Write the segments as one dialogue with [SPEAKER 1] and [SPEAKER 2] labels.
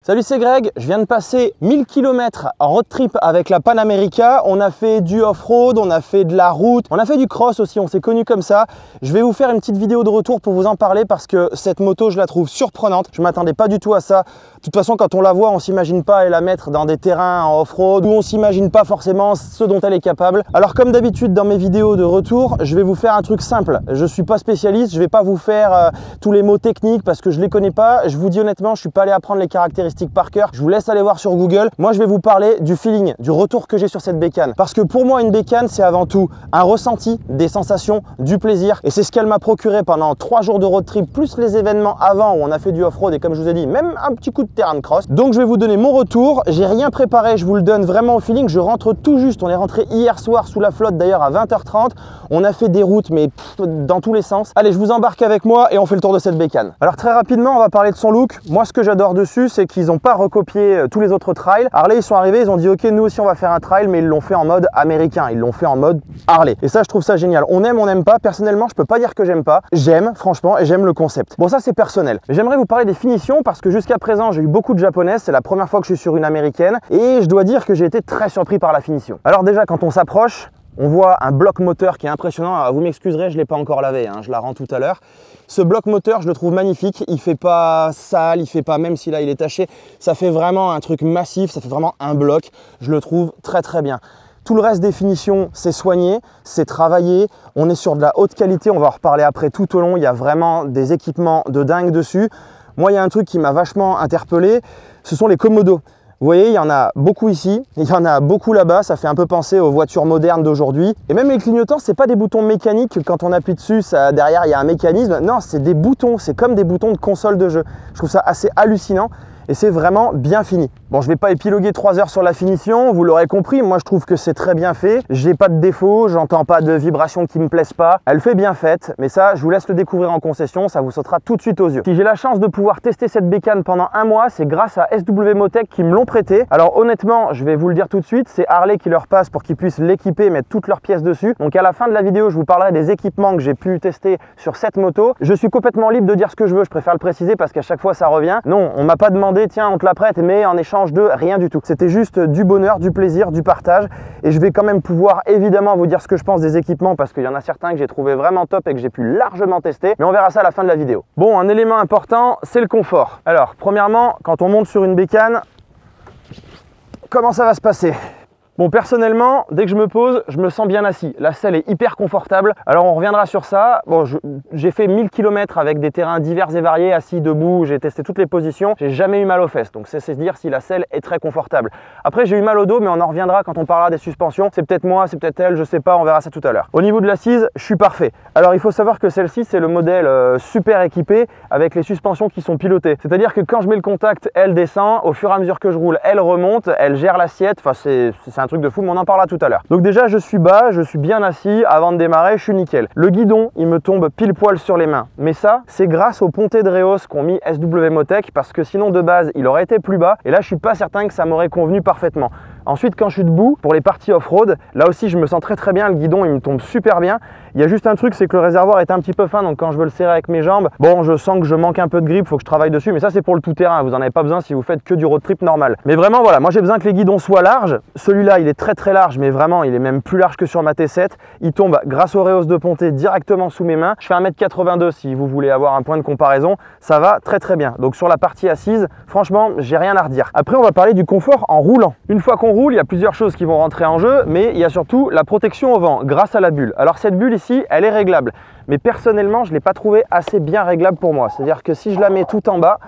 [SPEAKER 1] Salut, c'est Greg, je viens de passer 1000 km en road trip avec la Pan America. On a fait du off-road, on a fait de la route, on a fait du cross aussi, on s'est connus comme ça. Je vais vous faire une petite vidéo de retour pour vous en parler parce que cette moto, je la trouve surprenante. Je ne m'attendais pas du tout à ça. De toute façon, quand on la voit, on ne s'imagine pas aller la mettre dans des terrains en off-road où on ne s'imagine pas forcément ce dont elle est capable. Alors comme d'habitude dans mes vidéos de retour, je vais vous faire un truc simple. Je ne suis pas spécialiste, je ne vais pas vous faire tous les mots techniques parce que je ne les connais pas. Je vous dis honnêtement, je ne suis pas allé apprendre les caractéristiques par cœur. Je vous laisse aller voir sur Google. Moi, je vais vous parler du feeling, du retour que j'ai sur cette bécane. Parce que pour moi, une bécane, c'est avant tout un ressenti, des sensations, du plaisir. Et c'est ce qu'elle m'a procuré pendant 3 jours de road trip, plus les événements avant où on a fait du off-road et comme je vous ai dit, même un petit coup de terrain de cross. Donc, je vais vous donner mon retour. J'ai rien préparé, je vous le donne vraiment au feeling. Je rentre tout juste. On est rentré hier soir sous la flotte d'ailleurs à 20h30. On a fait des routes, mais dans tous les sens. Allez, je vous embarque avec moi et on fait le tour de cette bécane. Alors, très rapidement, on va parler de son look. Moi, ce que j'adore dessus, c'est qu'ils n'ont pas recopié tous les autres trails. Harley, ils sont arrivés, ils ont dit ok, nous aussi on va faire un trail, mais ils l'ont fait en mode américain, ils l'ont fait en mode Harley. Et ça, je trouve ça génial. On aime, on n'aime pas. Personnellement, je peux pas dire que j'aime pas. J'aime, franchement, et j'aime le concept. Bon, ça c'est personnel. Mais j'aimerais vous parler des finitions parce que jusqu'à présent, j'ai eu beaucoup de japonaises. C'est la première fois que je suis sur une américaine et je dois dire que j'ai été très surpris par la finition. Alors déjà, quand on s'approche, on voit un bloc moteur qui est impressionnant. Alors, vous m'excuserez, je ne l'ai pas encore lavé, hein, je la rends tout à l'heure. Ce bloc moteur, je le trouve magnifique. Il ne fait pas sale, il ne fait pas, même si là il est taché, ça fait vraiment un truc massif, ça fait vraiment un bloc. Je le trouve très très bien. Tout le reste des finitions, c'est soigné, c'est travaillé. On est sur de la haute qualité, on va en reparler après tout au long. Il y a vraiment des équipements de dingue dessus. Moi, il y a un truc qui m'a vachement interpellé, ce sont les commodos. Vous voyez, il y en a beaucoup ici, il y en a beaucoup là-bas, ça fait un peu penser aux voitures modernes d'aujourd'hui. Et même les clignotants, c'est pas des boutons mécaniques, quand on appuie dessus, derrière il y a un mécanisme. Non, c'est des boutons, c'est comme des boutons de console de jeu. Je trouve ça assez hallucinant et c'est vraiment bien fini. Bon, je vais pas épiloguer 3 heures sur la finition, vous l'aurez compris, moi je trouve que c'est très bien fait. J'ai pas de défaut, j'entends pas de vibrations qui me plaisent pas. Elle fait bien faite, mais ça, je vous laisse le découvrir en concession, ça vous sautera tout de suite aux yeux. Si j'ai la chance de pouvoir tester cette bécane pendant 1 mois, c'est grâce à SW Motech qui me l'ont prêté. Alors honnêtement, je vais vous le dire tout de suite, c'est Harley qui leur passe pour qu'ils puissent l'équiper, mettre toutes leurs pièces dessus. Donc à la fin de la vidéo, je vous parlerai des équipements que j'ai pu tester sur cette moto. Je suis complètement libre de dire ce que je veux, je préfère le préciser parce qu'à chaque fois ça revient. Non, on m'a pas demandé, tiens, on te la prête, mais en échange de rien du tout. C'était juste du bonheur, du plaisir, du partage. Et je vais quand même pouvoir évidemment vous dire ce que je pense des équipements parce qu'il y en a certains que j'ai trouvé vraiment top et que j'ai pu largement tester. Mais on verra ça à la fin de la vidéo. Bon, un élément important, c'est le confort. Alors, premièrement, quand on monte sur une bécane, comment ça va se passer ? Bon, personnellement, dès que je me pose, je me sens bien assis. La selle est hyper confortable. Alors, on reviendra sur ça. Bon, j'ai fait 1000 km avec des terrains divers et variés, assis, debout. J'ai testé toutes les positions. J'ai jamais eu mal aux fesses. Donc, c'est se dire si la selle est très confortable. Après, j'ai eu mal au dos, mais on en reviendra quand on parlera des suspensions. C'est peut-être moi, c'est peut-être elle, je sais pas. On verra ça tout à l'heure. Au niveau de l'assise, je suis parfait. Alors, il faut savoir que celle-ci, c'est le modèle super équipé avec les suspensions qui sont pilotées. C'est-à-dire que quand je mets le contact, elle descend. Au fur et à mesure que je roule, elle remonte. Elle gère l'assiette. Enfin, c'est un truc de fou, mais on en parlera tout à l'heure. Donc déjà, je suis bas, je suis bien assis. Avant de démarrer, je suis nickel. Le guidon, il me tombe pile poil sur les mains. Mais ça, c'est grâce aux pontées de Reos qu'ont mis SW Motech parce que sinon, de base, il aurait été plus bas. Et là, je suis pas certain que ça m'aurait convenu parfaitement. Ensuite, quand je suis debout, pour les parties off-road, là aussi, je me sens très très bien. Le guidon, il me tombe super bien. Il y a juste un truc, c'est que le réservoir est un petit peu fin. Donc quand je veux le serrer avec mes jambes, bon, je sens que je manque un peu de grip. Il faut que je travaille dessus. Mais ça, c'est pour le tout-terrain. Vous n'en avez pas besoin si vous faites que du road trip normal. Mais vraiment, voilà, moi, j'ai besoin que les guidons soient larges. Celui-là, il est très très large, mais vraiment, il est même plus large que sur ma T7. Il tombe grâce au Reos de Ponté directement sous mes mains. Je fais 1m82 si vous voulez avoir un point de comparaison. Ça va très très bien. Donc sur la partie assise, franchement, j'ai rien à redire. Après, on va parler du confort en roulant. Une fois qu'on roule, il y a plusieurs choses qui vont rentrer en jeu, mais il y a surtout la protection au vent grâce à la bulle. Alors cette bulle ici, elle est réglable. Mais personnellement, je ne l'ai pas trouvée assez bien réglable pour moi. C'est-à-dire que si je la mets tout en bas,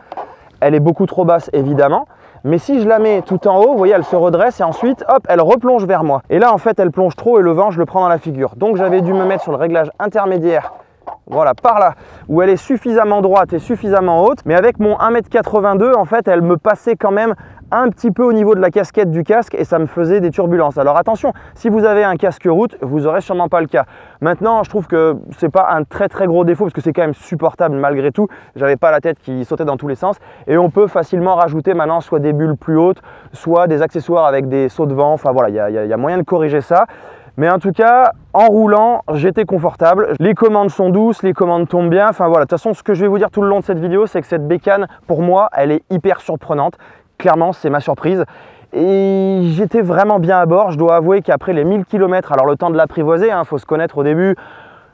[SPEAKER 1] elle est beaucoup trop basse évidemment. Mais si je la mets tout en haut, vous voyez, elle se redresse et ensuite, hop, elle replonge vers moi. Et là, en fait, elle plonge trop et le vent, je le prends dans la figure. Donc, j'avais dû me mettre sur le réglage intermédiaire, voilà, par là, où elle est suffisamment droite et suffisamment haute. Mais avec mon 1m82, en fait, elle me passait quand même un petit peu au niveau de la casquette du casque et ça me faisait des turbulences. Alors attention, si vous avez un casque route, vous n'aurez sûrement pas le cas. Maintenant, je trouve que c'est pas un très très gros défaut parce que c'est quand même supportable malgré tout. J'avais pas la tête qui sautait dans tous les sens et on peut facilement rajouter maintenant soit des bulles plus hautes, soit des accessoires avec des sauts de vent. Enfin voilà, il y a moyen de corriger ça. Mais en tout cas, en roulant, j'étais confortable. Les commandes sont douces, les commandes tombent bien. Enfin voilà, de toute façon, ce que je vais vous dire tout le long de cette vidéo, c'est que cette bécane, pour moi, elle est hyper surprenante. clairement c'est ma surprise. Et j'étais vraiment bien à bord. Je dois avouer qu'après les 1000 km, alors le temps de l'apprivoiser, faut se connaître au début,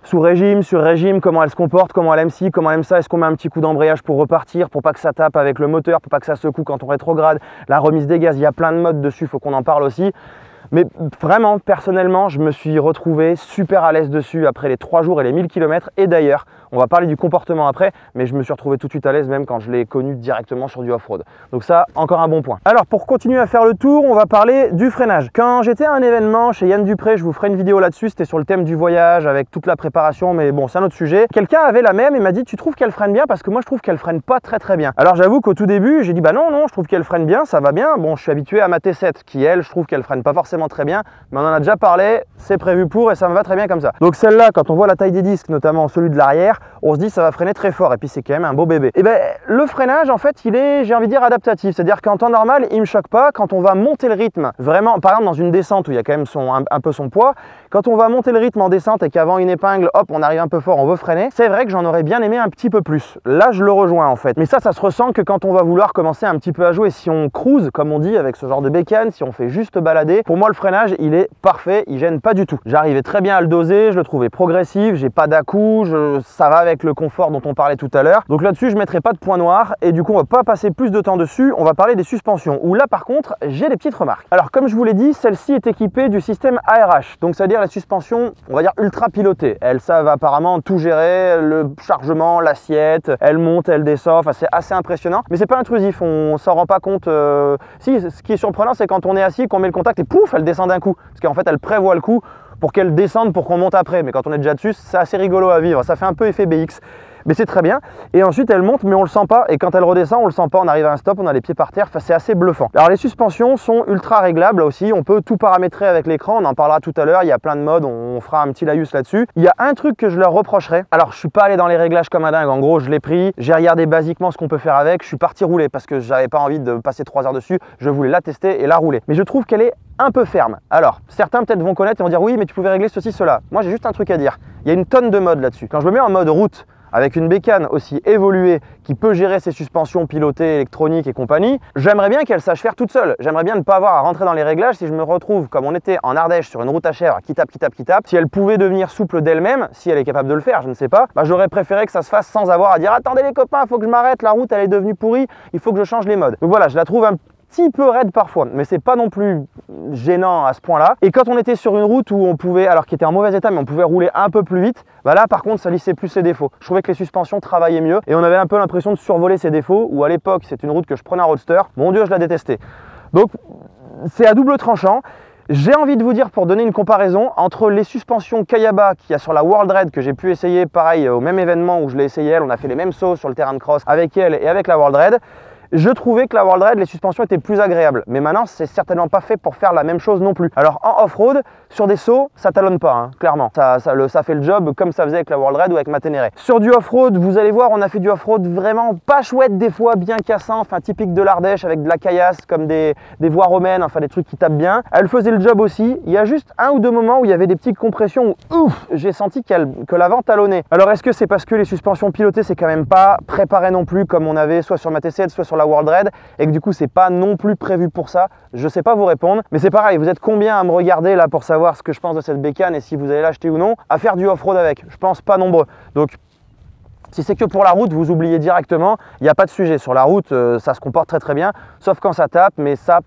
[SPEAKER 1] sous régime, sur régime, comment elle se comporte, comment elle aime ci, comment elle aime ça, est-ce qu'on met un petit coup d'embrayage pour repartir, pour pas que ça tape avec le moteur, pour pas que ça secoue quand on rétrograde, la remise des gaz, il y a plein de modes dessus, il faut qu'on en parle aussi. Mais vraiment, personnellement, je me suis retrouvé super à l'aise dessus après les 3 jours et les 1000 km. Et d'ailleurs, on va parler du comportement après, mais je me suis retrouvé tout de suite à l'aise même quand je l'ai connu directement sur du off-road. Donc ça, encore un bon point. Alors pour continuer à faire le tour, on va parler du freinage. Quand j'étais à un événement chez Yann Dupré, je vous ferai une vidéo là-dessus, c'était sur le thème du voyage avec toute la préparation, mais bon, c'est un autre sujet. Quelqu'un avait la même et m'a dit, tu trouves qu'elle freine bien? Parce que moi, je trouve qu'elle freine pas très bien. Alors j'avoue qu'au tout début, j'ai dit, bah non, je trouve qu'elle freine bien, ça va bien. Bon, je suis habitué à ma T7 qui, elle, je trouve qu'elle freine pas forcément très bien, mais on en a déjà parlé, c'est prévu pour et ça me va très bien comme ça. Donc celle-là, quand on voit la taille des disques, notamment celui de l'arrière, on se dit ça va freiner très fort et puis c'est quand même un beau bébé. Et ben le freinage en fait il est, j'ai envie de dire, adaptatif, c'est-à-dire qu'en temps normal il me choque pas. Quand on va monter le rythme, vraiment par exemple dans une descente où il y a quand même un peu son poids, quand on va monter le rythme en descente et qu'avant une épingle, hop, on arrive un peu fort, on veut freiner, c'est vrai que j'en aurais bien aimé un petit peu plus. Là je le rejoins en fait, mais ça se ressent que quand on va vouloir commencer un petit peu à jouer. Si on cruise comme on dit avec ce genre de bécane, si on fait juste balader, pour moi le freinage il est parfait, il gêne pas du tout. J'arrivais très bien à le doser, je le trouvais progressif, j'ai pas d'à-coups, ça va avec le confort dont on parlait tout à l'heure. Donc là-dessus, je mettrai pas de point noir et du coup, on va pas passer plus de temps dessus. On va parler des suspensions où là, par contre, j'ai des petites remarques. Alors, comme je vous l'ai dit, celle-ci est équipée du système ARH. Donc, c'est-à-dire la suspension, on va dire ultra pilotée. Elles savent apparemment tout gérer, le chargement, l'assiette, elle monte, elle descend. Enfin, c'est assez impressionnant, mais c'est pas intrusif. On s'en rend pas compte. Si, ce qui est surprenant, c'est quand on est assis, qu'on met le contact et pouf, elle descend d'un coup. Parce qu'en fait, elle prévoit le coup pour qu'elle descende pour qu'on monte après. Mais quand on est déjà dessus, c'est assez rigolo à vivre. Ça fait un peu effet BX. Mais c'est très bien. Et ensuite, elle monte, mais on le sent pas. Et quand elle redescend, on le sent pas. On arrive à un stop, on a les pieds par terre. Enfin, c'est assez bluffant. Alors, les suspensions sont ultra réglables là aussi. On peut tout paramétrer avec l'écran. On en parlera tout à l'heure. Il y a plein de modes. On fera un petit laïus là-dessus. Il y a un truc que je leur reprocherais. Alors, je suis pas allé dans les réglages comme un dingue. En gros, je l'ai pris. J'ai regardé basiquement ce qu'on peut faire avec. Je suis parti rouler parce que j'avais pas envie de passer 3 heures dessus. Je voulais la tester et la rouler. Mais je trouve qu'elle est un peu ferme. Alors, certains peut-être vont connaître et vont dire oui, mais tu pouvais régler ceci, cela. Moi, j'ai juste un truc à dire. Il y a une tonne de modes là-dessus. Quand je me mets en mode route, avec une bécane aussi évoluée qui peut gérer ses suspensions pilotées, électroniques et compagnie, j'aimerais bien qu'elle sache faire toute seule. J'aimerais bien ne pas avoir à rentrer dans les réglages si je me retrouve comme on était en Ardèche sur une route à chèvre qui tape. Si elle pouvait devenir souple d'elle-même, si elle est capable de le faire, je ne sais pas, bah, j'aurais préféré que ça se fasse sans avoir à dire attendez les copains, il faut que je m'arrête, la route elle est devenue pourrie, il faut que je change les modes. Donc voilà, je la trouve un petit peu raide parfois, mais c'est pas non plus gênant à ce point-là. Et quand on était sur une route où on pouvait, alors qui était en mauvais état, mais on pouvait rouler un peu plus vite, bah là par contre ça lissait plus les défauts. Je trouvais que les suspensions travaillaient mieux et on avait un peu l'impression de survoler ces défauts, où à l'époque c'est une route que je prenais en roadster, mon Dieu je la détestais. Donc c'est à double tranchant. J'ai envie de vous dire, pour donner une comparaison, entre les suspensions Kayaba qu'il y a sur la World Red que j'ai pu essayer pareil au même événement où je l'ai essayé elle, on a fait les mêmes sauts sur le terrain de cross avec elle et avec la World Red. Je trouvais que la World Red, les suspensions étaient plus agréables. Mais maintenant, c'est certainement pas fait pour faire la même chose non plus. Alors en off-road, sur des sauts, ça talonne pas, hein, clairement. Ça fait le job comme ça faisait avec la World Red ou avec ma Ténéré. Sur du off-road, vous allez voir, on a fait du off-road vraiment pas chouette des fois, bien cassant, enfin typique de l'Ardèche avec de la caillasse, comme des voies romaines, enfin des trucs qui tapent bien. Elle faisait le job aussi. Il y a juste un ou deux moments où il y avait des petites compressions où ouf, j'ai senti que l'avant talonnait. Alors est-ce que c'est parce que les suspensions pilotées, c'est quand même pas préparé non plus comme on avait soit sur ma T7, soit sur la World Red, et que du coup c'est pas non plus prévu pour ça? Je sais pas vous répondre, mais c'est pareil, vous êtes combien à me regarder là pour savoir ce que je pense de cette bécane et si vous allez l'acheter ou non, à faire du off-road avec? Je pense pas nombreux. Donc si c'est que pour la route, vous oubliez directement, il n'y a pas de sujet. Sur la route, ça se comporte très bien, sauf quand ça tape, mais ça,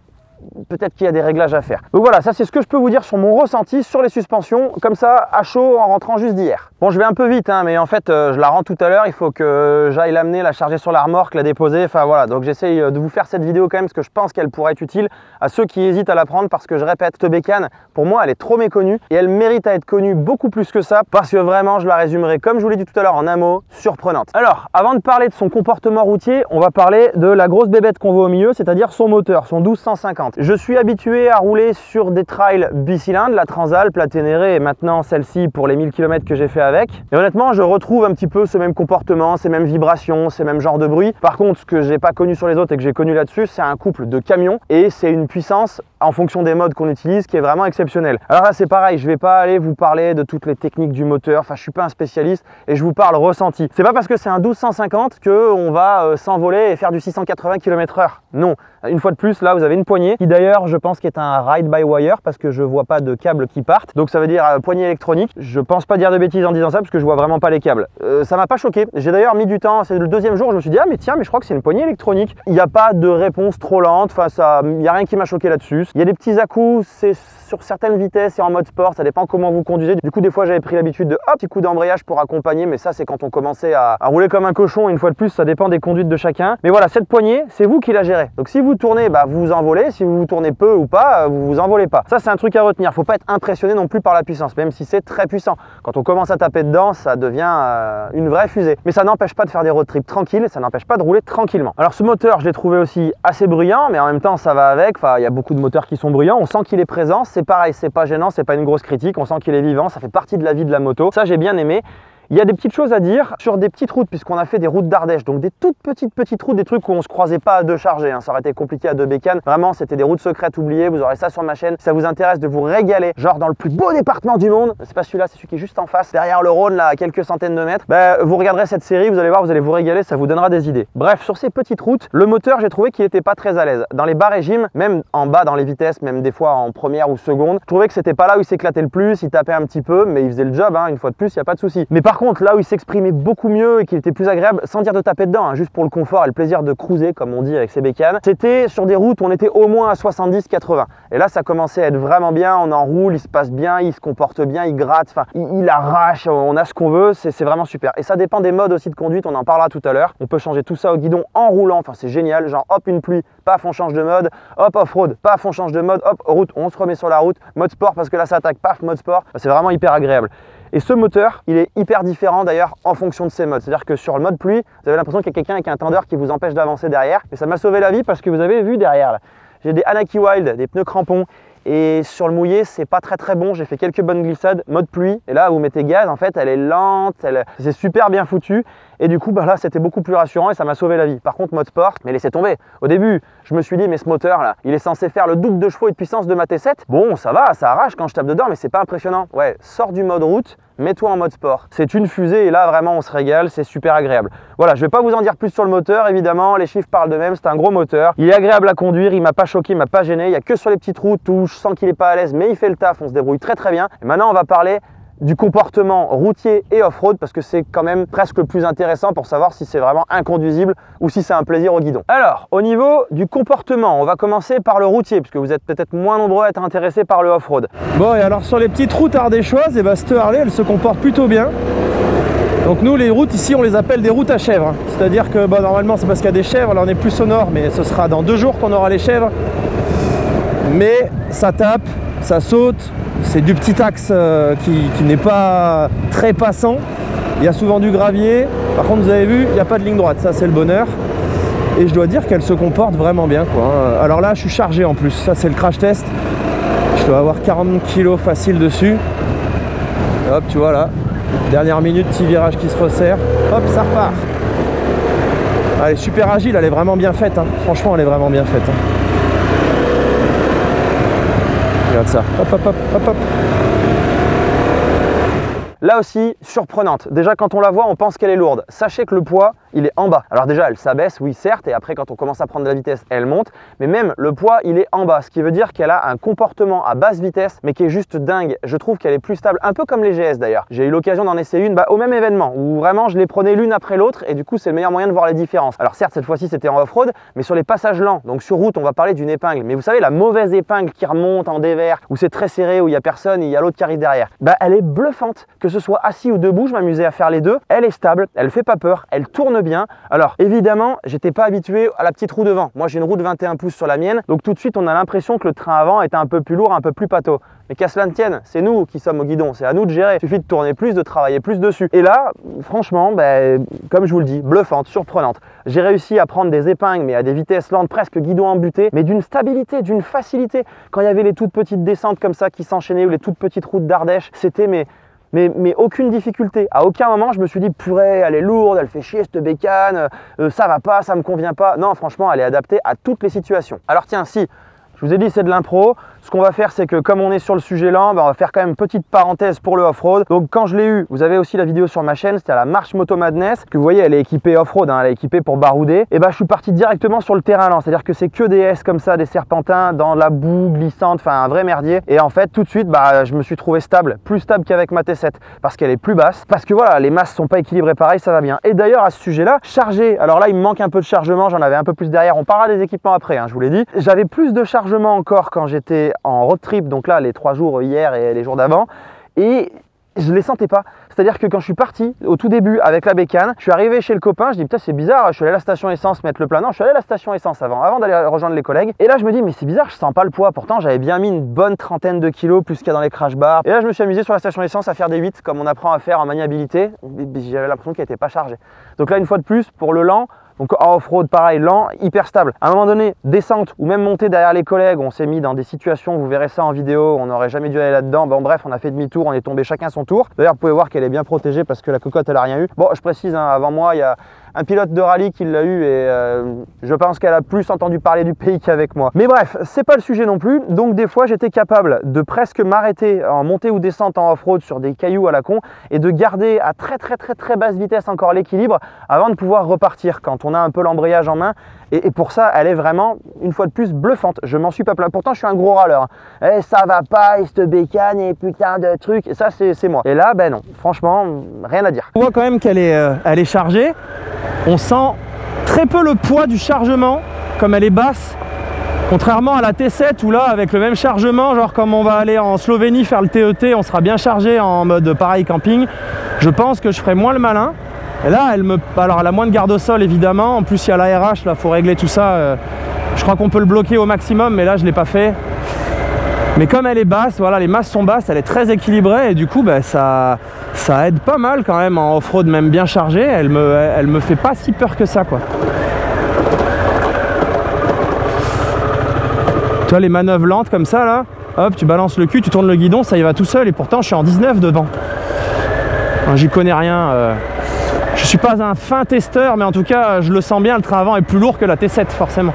[SPEAKER 1] peut-être qu'il y a des réglages à faire. Donc voilà, ça c'est ce que je peux vous dire sur mon ressenti sur les suspensions, comme ça, à chaud, en rentrant juste d'hier. Bon, je vais un peu vite, hein, mais en fait, je la rends tout à l'heure, il faut que j'aille l'amener, la charger sur la remorque, la déposer, enfin voilà. Donc j'essaye de vous faire cette vidéo quand même, parce que je pense qu'elle pourrait être utile à ceux qui hésitent à la prendre, parce que je répète, cette bécane, pour moi, elle est trop méconnue, et elle mérite à être connue beaucoup plus que ça, parce que vraiment, je la résumerai, comme je vous l'ai dit tout à l'heure, en un mot, surprenante. Alors, avant de parler de son comportement routier, on va parler de la grosse bébête qu'on voit au milieu, c'est-à-dire son moteur, son 1250. Je suis habitué à rouler sur des trails bicylindres, la Transalp, la Ténéré et maintenant celle-ci pour les 1000 km que j'ai fait avec. Et honnêtement, je retrouve un petit peu ce même comportement, ces mêmes vibrations, ces mêmes genres de bruit. Par contre, ce que j'ai pas connu sur les autres et que j'ai connu là-dessus, c'est un couple de camions et c'est une puissance en fonction des modes qu'on utilise qui est vraiment exceptionnel. Alors là c'est pareil, je vais pas aller vous parler de toutes les techniques du moteur, enfin je suis pas un spécialiste et je vous parle ressenti. C'est pas parce que c'est un 1250 qu'on va s'envoler et faire du 680 km/h. Non, une fois de plus là vous avez une poignée qui d'ailleurs je pense qu'est un ride by wire parce que je vois pas de câbles qui partent. Donc ça veut dire poignée électronique. Je pense pas dire de bêtises en disant ça parce que je vois vraiment pas les câbles. Ça m'a pas choqué. J'ai d'ailleurs mis du temps, c'est le deuxième jour, je me suis dit ah mais tiens mais je crois que c'est une poignée électronique. Il n'y a pas de réponse trop lente, enfin ça, il n'y a rien qui m'a choqué là-dessus. Il y a des petits à-coups, c'est sur certaines vitesses et en mode sport, ça dépend comment vous conduisez. Du coup des fois j'avais pris l'habitude de hop, petit coup d'embrayage pour accompagner, mais ça c'est quand on commençait à rouler comme un cochon. Une fois de plus ça dépend des conduites de chacun. Mais voilà, cette poignée c'est vous qui la gérez. Donc si vous tournez, bah, vous vous envolez, si vous tournez peu ou pas, vous vous envolez pas. Ça c'est un truc à retenir, faut pas être impressionné non plus par la puissance, même si c'est très puissant. Quand on commence à taper dedans, ça devient une vraie fusée. Mais ça n'empêche pas de faire des road trips tranquilles, ça n'empêche pas de rouler tranquillement. Alors ce moteur je l'ai trouvé aussi assez bruyant, mais en même temps ça va avec, enfin il y a beaucoup de moteurs qui sont bruyants, on sent qu'il est présent, c'est pareil, c'est pas gênant, c'est pas une grosse critique, on sent qu'il est vivant, ça fait partie de la vie de la moto, ça j'ai bien aimé. Il y a des petites choses à dire sur des petites routes puisqu'on a fait des routes d'Ardèche, donc des toutes petites routes, des trucs où on se croisait pas à deux chargés, hein. Ça aurait été compliqué à deux bécanes, vraiment c'était des routes secrètes oubliées, vous aurez ça sur ma chaîne, si ça vous intéresse de vous régaler, genre dans le plus beau département du monde, c'est pas celui-là, c'est celui qui est juste en face, derrière le Rhône là à quelques centaines de mètres, vous regarderez cette série, vous allez voir, vous allez vous régaler, ça vous donnera des idées. Bref, sur ces petites routes, le moteur j'ai trouvé qu'il était pas très à l'aise. Dans les bas régimes, même en bas dans les vitesses, même des fois en première ou seconde, je trouvais que c'était pas là où il s'éclatait le plus, il tapait un petit peu, mais il faisait le job, hein, une fois de plus, il n'y a pas de souci. Mais par contre, là où il s'exprime beaucoup mieux et qu'il était plus agréable, sans dire de taper dedans, hein, juste pour le confort et le plaisir de cruiser comme on dit avec ses bécanes, c'était sur des routes où on était au moins à 70-80 et là ça commençait à être vraiment bien, on enroule, il se passe bien, il se comporte bien, il gratte, enfin il arrache, on a ce qu'on veut, c'est vraiment super. Et ça dépend des modes aussi de conduite, on en parlera tout à l'heure, on peut changer tout ça au guidon en roulant, enfin c'est génial, genre hop une pluie, paf on change de mode, hop off-road, paf on change de mode, hop route, on se remet sur la route, mode sport parce que là ça attaque, paf mode sport, c'est vraiment hyper agréable. Et ce moteur, il est hyper différent d'ailleurs en fonction de ses modes. C'est-à-dire que sur le mode pluie, vous avez l'impression qu'il y a quelqu'un avec un tendeur qui vous empêche d'avancer derrière. Et ça m'a sauvé la vie parce que vous avez vu derrière, j'ai des Anaki Wild, des pneus crampons. Et sur le mouillé, c'est pas très bon. J'ai fait quelques bonnes glissades, mode pluie. Et là, vous mettez gaz, en fait, elle est lente, c'est super bien foutu. Et du coup, là, c'était beaucoup plus rassurant et ça m'a sauvé la vie. Par contre, mode sport, mais laissez tomber. Au début, je me suis dit, mais ce moteur là, il est censé faire le double de chevaux et de puissance de ma T7. Bon, ça va, ça arrache quand je tape dedans, mais c'est pas impressionnant. Ouais, sors du mode route, mets-toi en mode sport. C'est une fusée et là, vraiment, on se régale, c'est super agréable. Voilà, je vais pas vous en dire plus sur le moteur, évidemment, les chiffres parlent d'eux-mêmes, c'est un gros moteur. Il est agréable à conduire, il m'a pas choqué, il m'a pas gêné. Il y a que sur les petites routes où je sens qu'il est pas à l'aise, mais il fait le taf, on se débrouille très bien. Et maintenant, on va parler du comportement routier et off-road parce que c'est quand même presque le plus intéressant pour savoir si c'est vraiment inconduisible ou si c'est un plaisir au guidon. Alors, au niveau du comportement, on va commencer par le routier puisque vous êtes peut-être moins nombreux à être intéressés par le off-road. Bon, et alors sur les petites routes ardéchoises, et cette Harley, elle se comporte plutôt bien. Donc nous, les routes ici, on les appelle des routes à chèvres. C'est-à-dire que normalement, c'est parce qu'il y a des chèvres, là on est plus au nord, mais ce sera dans 2 jours qu'on aura les chèvres. Mais ça tape, ça saute. C'est du petit axe qui n'est pas très passant. Il y a souvent du gravier. Par contre, vous avez vu, il n'y a pas de ligne droite. Ça, c'est le bonheur. Et je dois dire qu'elle se comporte vraiment bien, quoi. Alors là, je suis chargé en plus. Ça, c'est le crash test. Je dois avoir 40 kg facile dessus. Hop, tu vois là. Dernière minute, petit virage qui se resserre. Hop, ça repart. Elle est super agile. Elle est vraiment bien faite, hein. Franchement, elle est vraiment bien faite, hein. Regarde ça, hop. Là aussi, surprenante. Déjà, quand on la voit, on pense qu'elle est lourde. Sachez que le poids, il est en bas. Alors déjà, elle s'abaisse, oui, certes, et après, quand on commence à prendre de la vitesse, elle monte. Mais même, le poids, il est en bas, ce qui veut dire qu'elle a un comportement à basse vitesse, mais qui est juste dingue. Je trouve qu'elle est plus stable, un peu comme les GS d'ailleurs. J'ai eu l'occasion d'en essayer une au même événement, où vraiment, je les prenais l'une après l'autre, et du coup, c'est le meilleur moyen de voir les différences. Alors certes, cette fois-ci, c'était en off-road, mais sur les passages lents, donc sur route, on va parler d'une épingle. Mais vous savez, la mauvaise épingle qui remonte en dévers, où c'est très serré, où il n'y a personne, et il y a l'autre qui arrive derrière. Elle est bluffante, que ce soit assis ou debout, je m'amusais à faire les deux. Elle est stable, elle fait pas peur, elle tourne bien. Alors évidemment, j'étais pas habitué à la petite roue devant. Moi j'ai une roue de 21 pouces sur la mienne, donc tout de suite on a l'impression que le train avant était un peu plus lourd, un peu plus pâteau. Mais qu'à cela ne tienne, c'est nous qui sommes au guidon, c'est à nous de gérer. Il suffit de tourner plus, de travailler plus dessus. Et là, franchement, comme je vous le dis, bluffante, surprenante. J'ai réussi à prendre des épingles, mais à des vitesses lentes, presque guidon embuté, mais d'une stabilité, d'une facilité. Quand il y avait les toutes petites descentes comme ça qui s'enchaînaient, ou les toutes petites routes d'Ardèche, c'était mais aucune difficulté. À aucun moment je me suis dit purée, elle est lourde, elle fait chier cette bécane, ça va pas, ça me convient pas. Non, franchement, elle est adaptée à toutes les situations. Alors tiens, si Je vous ai dit, c'est de l'impro. Ce qu'on va faire, c'est que comme on est sur le sujet lent, on va faire quand même une petite parenthèse pour le off-road. Donc quand je l'ai eu, vous avez aussi la vidéo sur ma chaîne, c'était à la Marche Moto Madness, que vous voyez, elle est équipée off-road, hein, elle est équipée pour barouder. Et je suis parti directement sur le terrain lent, c'est-à-dire que c'est que des S comme ça, des serpentins, dans la boue glissante, enfin un vrai merdier. Et en fait, tout de suite, je me suis trouvé stable, plus stable qu'avec ma T7, parce qu'elle est plus basse, parce que voilà, les masses sont pas équilibrées pareil, ça va bien. Et d'ailleurs, à ce sujet-là, charger, alors là, il me manque un peu de chargement, j'en avais un peu plus derrière, on parlera des équipements après, hein, je vous l'ai dit. J'avais plus de chargement encore quand j'étais en road trip, donc là, les 3 jours hier et les jours d'avant, et je les sentais pas. C'est-à-dire que quand je suis parti au tout début avec la bécane, je suis arrivé chez le copain, je dis putain c'est bizarre, je suis allé à la station essence mettre le plein. Non, je suis allé à la station essence avant d'aller rejoindre les collègues. Et là je me dis mais c'est bizarre, je sens pas le poids. Pourtant j'avais bien mis une bonne trentaine de kilos plus qu'il y a dans les crash bars. Et là je me suis amusé sur la station essence à faire des 8 comme on apprend à faire en maniabilité. J'avais l'impression qu'elle n'était pas chargée. Donc là une fois de plus pour le lent, donc en off-road pareil, lent, hyper stable. À un moment donné, descente ou même montée derrière les collègues, on s'est mis dans des situations, vous verrez ça en vidéo, on n'aurait jamais dû aller là-dedans. Bon bref, on a fait demi-tour, on est tombé chacun son tour. D'ailleurs, vous pouvez voir qu'elle est bien protégée parce que la cocotte, elle a rien eu. Bon, je précise, hein, avant moi, il y a un pilote de rallye qui l'a eu et je pense qu'elle a plus entendu parler du pays qu'avec moi. Mais bref, c'est pas le sujet non plus. Donc des fois, j'étais capable de presque m'arrêter en montée ou descente en off-road sur des cailloux à la con et de garder à très basse vitesse encore l'équilibre avant de pouvoir repartir quand on a un peu l'embrayage en main. Et pour ça, elle est vraiment, une fois de plus, bluffante. Je m'en suis pas plaint. Pourtant, je suis un gros râleur. Eh, ça va pas, et cette bécane, et putain de trucs. Et ça, c'est moi. Et là, non. Franchement, rien à dire. On voit quand même qu'elle est chargée. On sent très peu le poids du chargement, comme elle est basse. Contrairement à la T7 où là, avec le même chargement, genre comme on va aller en Slovénie faire le TET, on sera bien chargé en mode pareil camping. Je pense que je ferai moins le malin. Et là, alors elle a moins de garde au sol évidemment. En plus, il y a l'ARH, là, faut régler tout ça. Je crois qu'on peut le bloquer au maximum, mais là, je ne l'ai pas fait. Mais comme elle est basse, voilà, les masses sont basses, elle est très équilibrée et du coup, ça aide pas mal quand même en off-road, même bien chargée. Elle me fait pas si peur que ça, quoi. Tu vois les manœuvres lentes comme ça, là, hop, tu balances le cul, tu tournes le guidon, ça y va tout seul et pourtant, je suis en 19 devant. J'y connais rien. Je suis pas un fin testeur, mais en tout cas, je le sens bien, le train avant est plus lourd que la T7, forcément.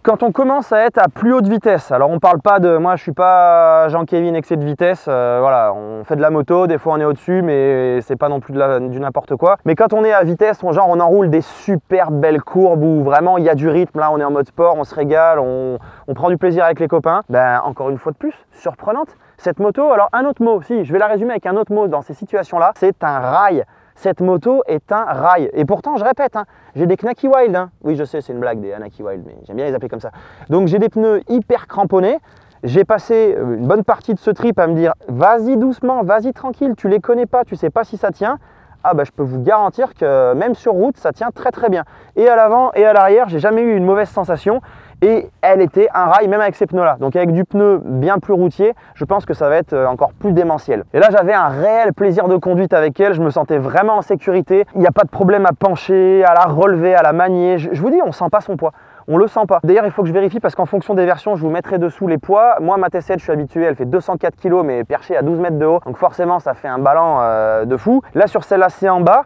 [SPEAKER 1] Quand on commence à être à plus haute vitesse, alors on parle pas de, moi je suis pas Jean-Kévin excès de vitesse, voilà, on fait de la moto, des fois on est au-dessus, mais c'est pas non plus du n'importe quoi. Mais quand on est à vitesse, on enroule des super belles courbes où vraiment il y a du rythme, là on est en mode sport, on se régale, on prend du plaisir avec les copains. Encore une fois de plus, surprenante, cette moto, alors un autre mot, si je vais la résumer avec un autre mot dans ces situations-là, c'est un rail. Cette moto est un rail. Et pourtant, je répète, j'ai des Knacky Wild. Oui, je sais, c'est une blague des Knacky Wild, mais j'aime bien les appeler comme ça. Donc, j'ai des pneus hyper cramponnés. J'ai passé une bonne partie de ce trip à me dire, vas-y doucement, vas-y tranquille, tu les connais pas, tu sais pas si ça tient. Je peux vous garantir que même sur route, ça tient très bien. Et à l'avant et à l'arrière, j'ai jamais eu une mauvaise sensation. Et elle était un rail même avec ces pneus-là. Donc avec du pneu bien plus routier, je pense que ça va être encore plus démentiel. Et là, j'avais un réel plaisir de conduite avec elle. Je me sentais vraiment en sécurité. Il n'y a pas de problème à pencher, à la relever, à la manier. Je vous dis, on ne sent pas son poids. On le sent pas. D'ailleurs, il faut que je vérifie parce qu'en fonction des versions, je vous mettrai dessous les poids. Moi, ma T7, je suis habitué, elle fait 204 kg, mais perchée à 12 mètres de haut. Donc forcément, ça fait un ballon de fou. Là, sur celle-là, c'est en bas.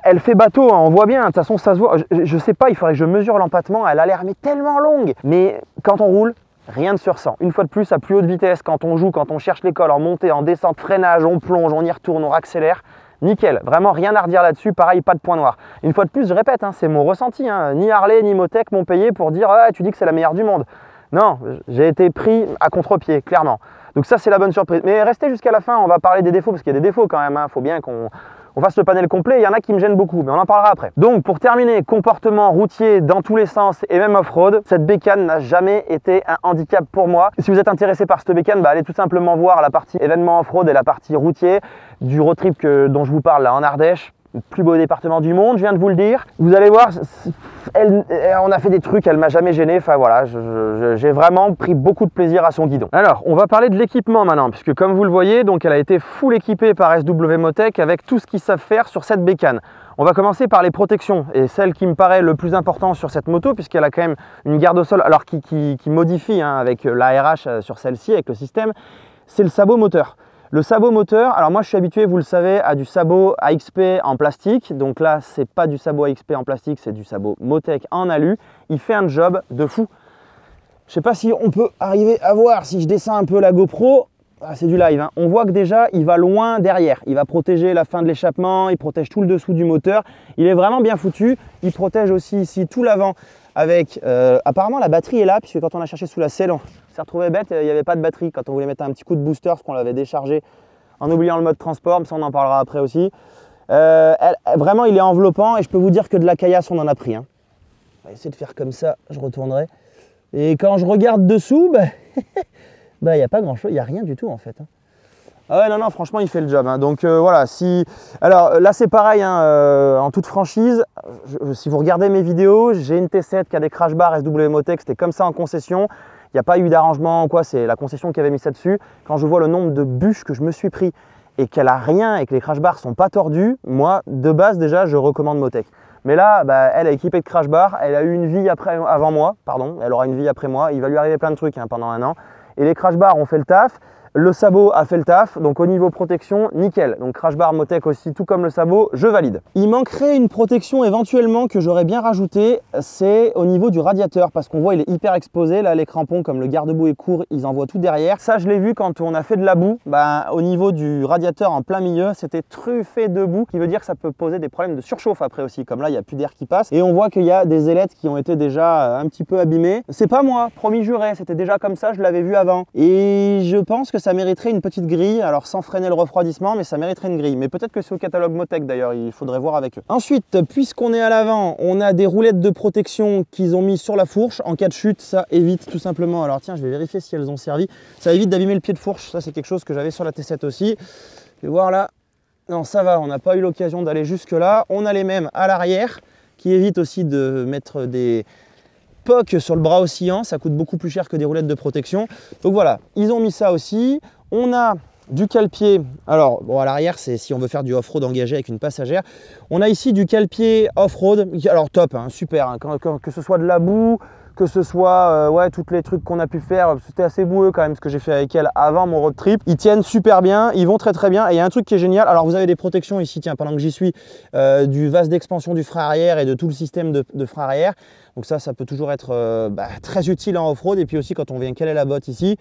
[SPEAKER 1] Elle fait bateau, on voit bien, de toute façon ça se voit, je sais pas, il faudrait que je mesure l'empattement, elle a l'air mais tellement longue. Mais quand on roule, rien ne se ressent. Une fois de plus, à plus haute vitesse, quand on joue, quand on cherche l'école, en montée, en descente, freinage, on plonge, on y retourne, on accélère, nickel. Vraiment rien à redire là-dessus, pareil, pas de point noir. Une fois de plus, je répète, c'est mon ressenti, ni Harley ni Motec m'ont payé pour dire « tu dis que c'est la meilleure du monde ». Non, j'ai été pris à contre-pied, clairement. Donc ça, c'est la bonne surprise. Mais restez jusqu'à la fin, on va parler des défauts, parce qu'il y a des défauts quand même, faut bien qu'on fasse le panel complet, il y en a qui me gênent beaucoup, mais on en parlera après. Donc pour terminer, comportement routier dans tous les sens et même off-road, cette bécane n'a jamais été un handicap pour moi. Si vous êtes intéressé par cette bécane, allez tout simplement voir la partie événement off-road et la partie routier du road trip dont je vous parle là en Ardèche. Le plus beau département du monde, je viens de vous le dire. Vous allez voir, on a fait des trucs, elle m'a jamais gêné. Enfin voilà, j'ai vraiment pris beaucoup de plaisir à son guidon. Alors, on va parler de l'équipement maintenant, puisque comme vous le voyez, donc elle a été full équipée par SW Motec avec tout ce qu'ils savent faire sur cette bécane. On va commencer par les protections et celle qui me paraît le plus important sur cette moto, puisqu'elle a quand même une garde au sol, alors qui modifie avec l'ARH sur celle-ci, avec le système, c'est le sabot moteur. Le sabot moteur, alors moi je suis habitué, vous le savez, à du sabot AXP en plastique. Donc là, c'est pas du sabot AXP en plastique, c'est du sabot Motec en alu. Il fait un job de fou. Je sais pas si on peut arriver à voir, si je descends un peu la GoPro, ah, c'est du live, hein. On voit que déjà il va loin derrière, il va protéger la fin de l'échappement, il protège tout le dessous du moteur, il est vraiment bien foutu, il protège aussi ici tout l'avant avec, apparemment la batterie est là, puisque quand on a cherché sous la selle, on s'est retrouvé bête, il n'y avait pas de batterie quand on voulait mettre un petit coup de booster, parce qu'on l'avait déchargé en oubliant le mode transport, mais ça on en parlera après aussi. Vraiment il est enveloppant et je peux vous dire que de la caillasse on en a pris, hein. On va essayer de faire comme ça, je retournerai. Et quand je regarde dessous, il n'y a pas grand chose, il n'y a rien du tout en fait, hein. Ah ouais, non, franchement, il fait le job, hein. Donc voilà, alors là, c'est pareil, hein, en toute franchise, si vous regardez mes vidéos, j'ai une T7 qui a des crash bars SW Motec, c'était comme ça en concession. Il n'y a pas eu d'arrangement ou quoi, c'est la concession qui avait mis ça dessus. Quand je vois le nombre de bûches que je me suis pris et qu'elle a rien et que les crash bars sont pas tordus, moi, de base, déjà, je recommande Motec. Mais là, elle est équipée de crash bar, elle a eu une vie avant moi, pardon, elle aura une vie après moi. Il va lui arriver plein de trucs, hein, pendant un an. Et les crash bars ont fait le taf. Le sabot a fait le taf, donc au niveau protection, nickel. Donc crash bar Motec aussi, tout comme le sabot, je valide. Il manquerait une protection éventuellement que j'aurais bien rajouté, c'est au niveau du radiateur, parce qu'on voit il est hyper exposé, là les crampons comme le garde-boue est court, ils envoient tout derrière. Ça je l'ai vu quand on a fait de la boue, au niveau du radiateur en plein milieu, c'était truffé de boue, qui veut dire que ça peut poser des problèmes de surchauffe après aussi, comme là il n'y a plus d'air qui passe. Et on voit qu'il y a des ailettes qui ont été déjà un petit peu abîmées. C'est pas moi, promis juré, c'était déjà comme ça, je l'avais vu avant. Et je pense que ça mériterait une petite grille, alors sans freiner le refroidissement, mais ça mériterait une grille. Mais peut-être que c'est au catalogue Motec d'ailleurs, il faudrait voir avec eux. Ensuite, puisqu'on est à l'avant, on a des roulettes de protection qu'ils ont mis sur la fourche. En cas de chute, ça évite tout simplement. Alors tiens, je vais vérifier si elles ont servi. Ça évite d'abîmer le pied de fourche. Ça, c'est quelque chose que j'avais sur la T7 aussi. Je vais voir là. Non, ça va, on n'a pas eu l'occasion d'aller jusque là. On a les mêmes à l'arrière, qui évitent aussi de mettre des POC sur le bras oscillant, ça coûte beaucoup plus cher que des roulettes de protection. Donc voilà, ils ont mis ça aussi. On a du cale-pied, alors bon, à l'arrière c'est si on veut faire du off-road engagé avec une passagère. On a ici du cale-pied off-road, alors top, hein, super, hein, que ce soit de la boue, que ce soit ouais, tous les trucs qu'on a pu faire, c'était assez boueux quand même ce que j'ai fait avec elle avant mon road trip. Ils tiennent super bien, ils vont très très bien et il y a un truc qui est génial, alors vous avez des protections ici, tiens, pendant que j'y suis, du vase d'expansion du frein arrière et de tout le système de frein arrière. Donc ça peut toujours être très utile en off-road et puis aussi quand on vient caler la botte ici,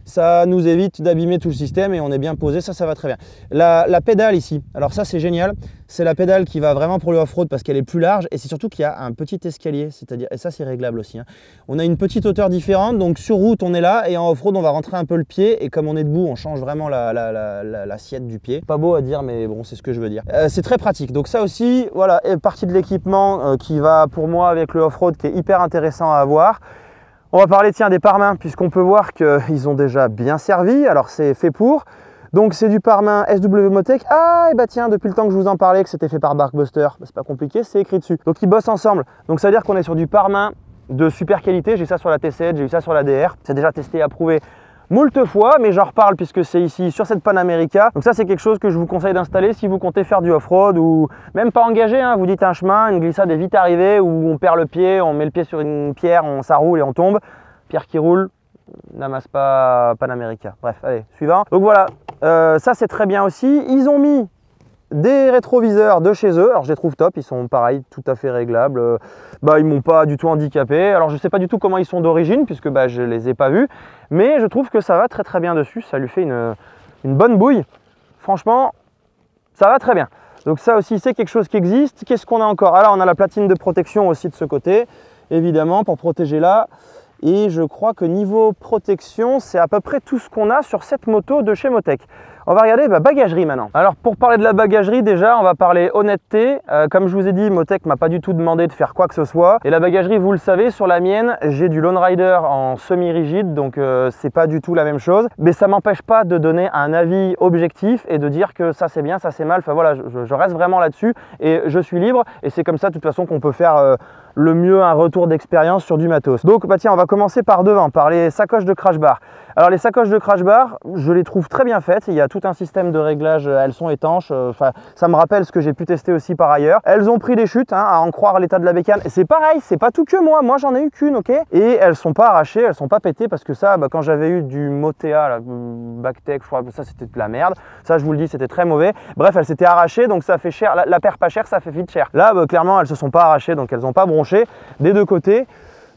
[SPEAKER 1] ça nous évite d'abîmer tout le système et on est bien posé, ça va très bien. La pédale ici, alors ça c'est génial, c'est la pédale qui va vraiment pour le off-road parce qu'elle est plus large et c'est surtout qu'il y a un petit escalier, c'est-à-dire, et ça c'est réglable aussi, hein. On a une petite hauteur différente, donc sur route on est là et en off-road on va rentrer un peu le pied et comme on est debout on change vraiment l'assiette du pied. Pas beau à dire mais bon c'est ce que je veux dire. C'est très pratique, donc ça aussi, voilà, est partie de l'équipement qui va pour moi avec le off-road qui est hyper intéressant à avoir. On va parler tiens des pare-mains puisqu'on peut voir qu'ils ont déjà bien servi, alors c'est fait pour. Donc c'est du pare-main SW Motec. Ah et bah tiens, depuis le temps que je vous en parlais que c'était fait par Barkbuster, c'est pas compliqué, c'est écrit dessus. Donc ils bossent ensemble. Donc ça veut dire qu'on est sur du pare-main de super qualité. J'ai ça sur la T7, j'ai eu ça sur la DR. C'est déjà testé et approuvé moult fois, mais j'en reparle puisque c'est ici sur cette Panamérica. Donc ça c'est quelque chose que je vous conseille d'installer si vous comptez faire du off-road ou même pas engagé, hein. Vous dites un chemin, une glissade est vite arrivée où on perd le pied, on met le pied sur une pierre, ça roule et on tombe. Pierre qui roule, n'amasse pas Panamérica. Bref, allez, suivant. Donc voilà, ça c'est très bien aussi. Ils ont mis des rétroviseurs de chez eux, alors je les trouve top, ils sont pareil, tout à fait réglables. Ils m'ont pas du tout handicapé. Alors je sais pas du tout comment ils sont d'origine puisque je les ai pas vus, mais je trouve que ça va très très bien dessus, ça lui fait une bonne bouille. Franchement, ça va très bien. Donc ça aussi c'est quelque chose qui existe. Qu'est-ce qu'on a encore? Alors on a la platine de protection aussi de ce côté, évidemment pour protéger là. Et je crois que niveau protection, c'est à peu près tout ce qu'on a sur cette moto de chez Motec. On va regarder la bagagerie maintenant. Alors pour parler de la bagagerie, déjà on va parler honnêteté. Comme je vous ai dit, Motec m'a pas du tout demandé de faire quoi que ce soit. Et la bagagerie, vous le savez, sur la mienne, j'ai du Lone Rider en semi-rigide, donc c'est pas du tout la même chose. Mais ça m'empêche pas de donner un avis objectif et de dire que ça c'est bien, ça c'est mal. Enfin voilà, je reste vraiment là-dessus et je suis libre. Et c'est comme ça de toute façon qu'on peut faire le mieux un retour d'expérience sur du matos. Donc tiens, on va commencer par devant, par les sacoches de crash bar. Alors les sacoches de crash bar, je les trouve très bien faites. Il y a tout un système de réglage, elles sont étanches. Ça me rappelle ce que j'ai pu tester aussi par ailleurs. Elles ont pris des chutes, hein, à en croire l'état de la bécane. C'est pareil, c'est pas tout que moi j'en ai eu qu'une, ok. Et elles sont pas arrachées, elles sont pas pétées parce que ça, quand j'avais eu du Motea, Bactec, je crois, ça c'était de la merde. Ça je vous le dis, c'était très mauvais. Bref, elles s'étaient arrachées, donc ça fait cher. La paire pas chère, ça fait vite cher. Là, clairement, elles se sont pas arrachées, donc elles ont pas bronché des deux côtés.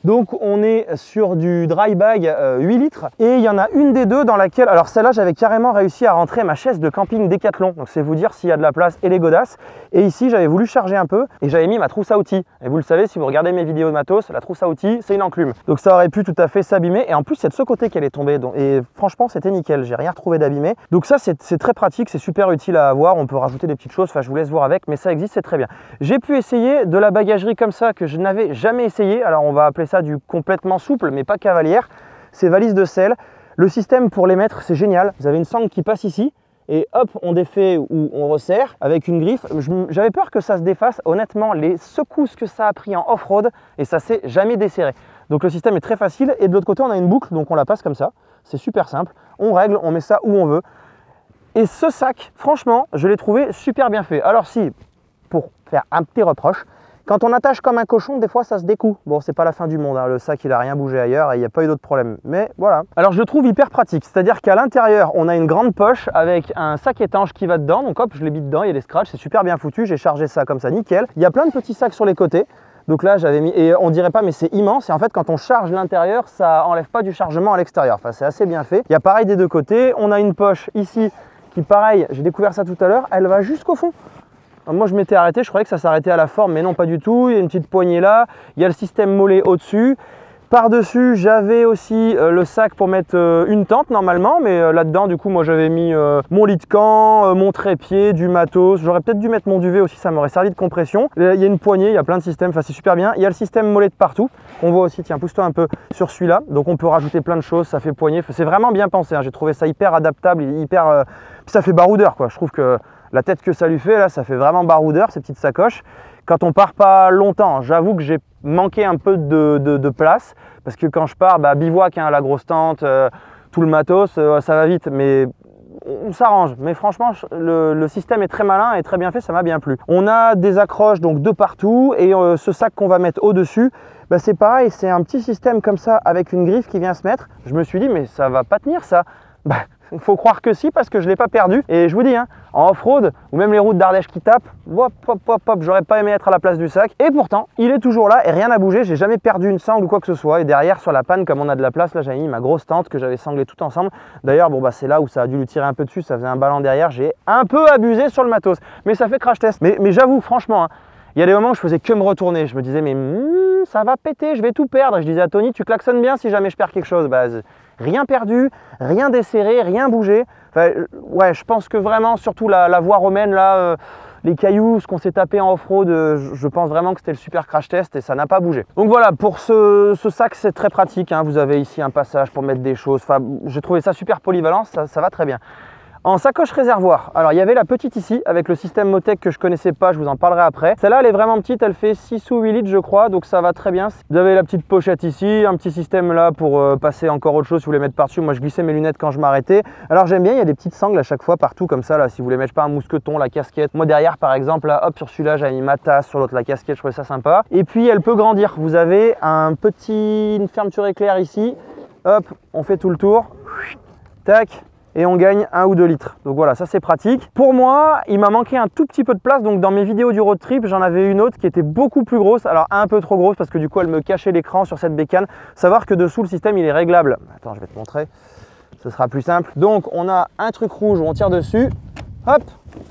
[SPEAKER 1] Donc on est sur du dry bag 8 litres et il y en a une des deux dans laquelle, alors celle-là j'avais carrément réussi à rentrer ma chaise de camping Décathlon, donc c'est vous dire s'il y a de la place et les godasses. Et ici j'avais voulu charger un peu et j'avais mis ma trousse à outils. Et vous le savez, si vous regardez mes vidéos de matos, la trousse à outils c'est une enclume. Donc ça aurait pu tout à fait s'abîmer, et en plus c'est de ce côté qu'elle est tombée, donc, et franchement c'était nickel, j'ai rien retrouvé d'abîmé. Donc ça c'est très pratique, c'est super utile à avoir, on peut rajouter des petites choses, enfin je vous laisse voir avec, mais ça existe, c'est très bien. J'ai pu essayer de la bagagerie comme ça que je n'avais jamais essayé, alors on va appeler ça du complètement souple mais pas cavalière, c'est valises de sel. Le système pour les mettre c'est génial, vous avez une sangle qui passe ici et hop on défait ou on resserre avec une griffe. J'avais peur que ça se défasse, honnêtement les secousses que ça a pris en off-road et ça s'est jamais desserré. Donc le système est très facile et de l'autre côté on a une boucle, donc on la passe comme ça, c'est super simple, on règle, on met ça où on veut. Et ce sac, franchement, je l'ai trouvé super bien fait. Alors si, pour faire un petit reproche, quand on attache comme un cochon, des fois ça se découd. Bon, c'est pas la fin du monde, hein. Le sac il a rien bougé ailleurs et il n'y a pas eu d'autres problèmes. Mais voilà. Alors je le trouve hyper pratique, c'est-à-dire qu'à l'intérieur, on a une grande poche avec un sac étanche qui va dedans. Donc hop, je l'ai mis dedans, il y a des scratchs, c'est super bien foutu. J'ai chargé ça comme ça, nickel. Il y a plein de petits sacs sur les côtés. Donc là, j'avais mis, et on dirait pas, mais c'est immense. Et en fait, quand on charge l'intérieur, ça enlève pas du chargement à l'extérieur. Enfin, c'est assez bien fait. Il y a pareil des deux côtés. On a une poche ici qui, pareil, j'ai découvert ça tout à l'heure, elle va jusqu'au fond. Moi je m'étais arrêté, je croyais que ça s'arrêtait à la forme, mais non pas du tout. Il y a une petite poignée là, il y a le système mollet au-dessus. Par-dessus, j'avais aussi le sac pour mettre une tente normalement, mais là-dedans du coup moi j'avais mis mon lit de camp, mon trépied, du matos. J'aurais peut-être dû mettre mon duvet aussi, ça m'aurait servi de compression. Il y a une poignée, il y a plein de systèmes, enfin c'est super bien. Il y a le système mollet de partout, on voit aussi, tiens pousse-toi un peu sur celui-là. Donc on peut rajouter plein de choses, ça fait poignée, c'est vraiment bien pensé, hein. J'ai trouvé ça hyper adaptable, hyper... Puis ça fait baroudeur quoi, je trouve que la tête que ça lui fait là, ça fait vraiment baroudeur ces petites sacoches. Quand on part pas longtemps, j'avoue que j'ai manqué un peu de place parce que quand je pars, bivouac, hein, la grosse tente, tout le matos, ça va vite, mais on s'arrange. Mais franchement, le système est très malin et très bien fait, ça m'a bien plu. On a des accroches donc de partout et ce sac qu'on va mettre au-dessus, c'est pareil, c'est un petit système comme ça avec une griffe qui vient se mettre. Je me suis dit, mais ça va pas tenir ça. Il faut croire que si, parce que je ne l'ai pas perdu. Et je vous dis, hein, en off-road, ou même les routes d'Ardèche qui tapent, hop, hop, hop, hop, j'aurais pas aimé être à la place du sac. Et pourtant, il est toujours là et rien n'a bougé. J'ai jamais perdu une sangle ou quoi que ce soit. Et derrière, sur la panne, comme on a de la place, là, j'avais mis ma grosse tente que j'avais sanglée tout ensemble. D'ailleurs, bon, c'est là où ça a dû lui tirer un peu dessus. Ça faisait un ballon derrière. J'ai un peu abusé sur le matos. Mais ça fait crash test. Mais j'avoue, franchement, hein, il y a des moments où je faisais que me retourner. Je me disais, mais ça va péter, je vais tout perdre. Et je disais à Tony, tu klaxonnes bien si jamais je perds quelque chose. Rien perdu, rien desserré, rien bougé. Enfin, ouais, je pense que vraiment, surtout la voie romaine, là, les cailloux, ce qu'on s'est tapé en off-road, je pense vraiment que c'était le super crash test et ça n'a pas bougé. Donc voilà, pour ce sac, c'est très pratique, hein. Vous avez ici un passage pour mettre des choses. Enfin, j'ai trouvé ça super polyvalent, ça va très bien. En sacoche réservoir, alors il y avait la petite ici avec le système Motec que je connaissais pas, je vous en parlerai après. Celle-là elle est vraiment petite, elle fait 6 ou 8 litres je crois, donc ça va très bien. Vous avez la petite pochette ici, un petit système là pour passer encore autre chose si vous voulez mettre par-dessus. Moi je glissais mes lunettes quand je m'arrêtais. Alors j'aime bien, il y a des petites sangles à chaque fois partout comme ça là, si vous voulez mettre pas un mousqueton, la casquette. Moi derrière par exemple là, hop sur celui-là j'avais mis ma tasse, sur l'autre la casquette, je trouvais ça sympa. Et puis elle peut grandir, vous avez une fermeture éclair ici, hop, on fait tout le tour, tac. Et on gagne 1 ou 2 litres. Donc voilà, ça c'est pratique. Pour moi, il m'a manqué un tout petit peu de place. Donc dans mes vidéos du road trip, j'en avais une autre qui était beaucoup plus grosse. Alors un peu trop grosse parce que du coup, elle me cachait l'écran sur cette bécane. Savoir que dessous, le système, il est réglable. Attends, je vais te montrer. Ce sera plus simple. Donc on a un truc rouge où on tire dessus. Hop,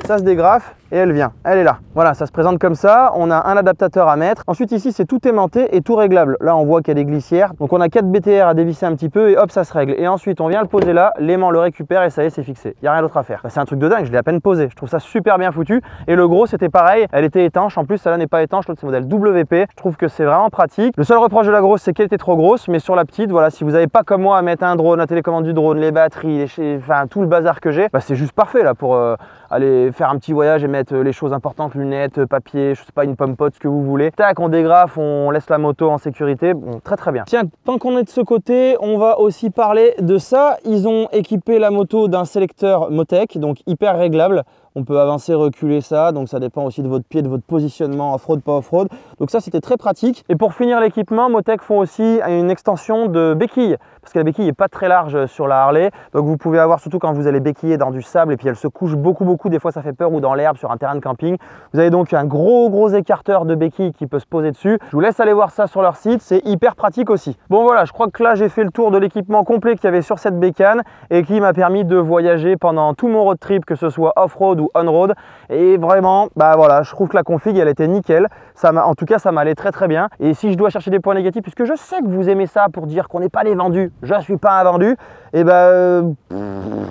[SPEAKER 1] ça se dégrafe et elle vient, elle est là. Voilà, ça se présente comme ça, on a un adaptateur à mettre. Ensuite ici, c'est tout aimanté et tout réglable. Là, on voit qu'il y a des glissières. Donc on a 4 BTR à dévisser un petit peu et hop, ça se règle. Et ensuite, on vient le poser là, l'aimant le récupère et ça y est, c'est fixé. Il n'y a rien d'autre à faire. C'est un truc de dingue, je l'ai à peine posé. Je trouve ça super bien foutu. Et le gros, c'était pareil, elle était étanche. En plus, celle-là n'est pas étanche, l'autre c'est modèle WP. Je trouve que c'est vraiment pratique. Le seul reproche de la grosse, c'est qu'elle était trop grosse. Mais sur la petite, voilà, si vous n'avez pas comme moi à mettre un drone, la télécommande du drone, les batteries, enfin tout le bazar que j'ai, c'est juste parfait là pour aller faire un petit voyage et mettre les choses importantes, lunettes, papier, je sais pas, une pomme pote, ce que vous voulez. Tac, on dégrafe, on laisse la moto en sécurité. Bon, très très bien. Tiens, tant qu'on est de ce côté, on va aussi parler de ça. Ils ont équipé la moto d'un sélecteur Motec, donc hyper réglable. On peut avancer, reculer ça, donc ça dépend aussi de votre pied, de votre positionnement off-road, pas off-road. Donc ça, c'était très pratique. Et pour finir l'équipement, Motec font aussi une extension de béquille, parce que la béquille n'est pas très large sur la Harley. Donc vous pouvez avoir, surtout quand vous allez béquiller dans du sable et puis elle se couche beaucoup, des fois ça fait peur, ou dans l'herbe sur un terrain de camping. Vous avez donc un gros écarteur de béquille qui peut se poser dessus. Je vous laisse aller voir ça sur leur site, c'est hyper pratique aussi. Bon voilà, je crois que là j'ai fait le tour de l'équipement complet qu'il y avait sur cette bécane et qui m'a permis de voyager pendant tout mon road trip, que ce soit off-road ou on-road. Et vraiment, bah voilà, je trouve que la config elle était nickel. En tout cas, ça m'allait très bien. Et si je dois chercher des points négatifs, puisque je sais que vous aimez ça pour dire qu'on n'est pas les vendus, je ne suis pas un vendu, et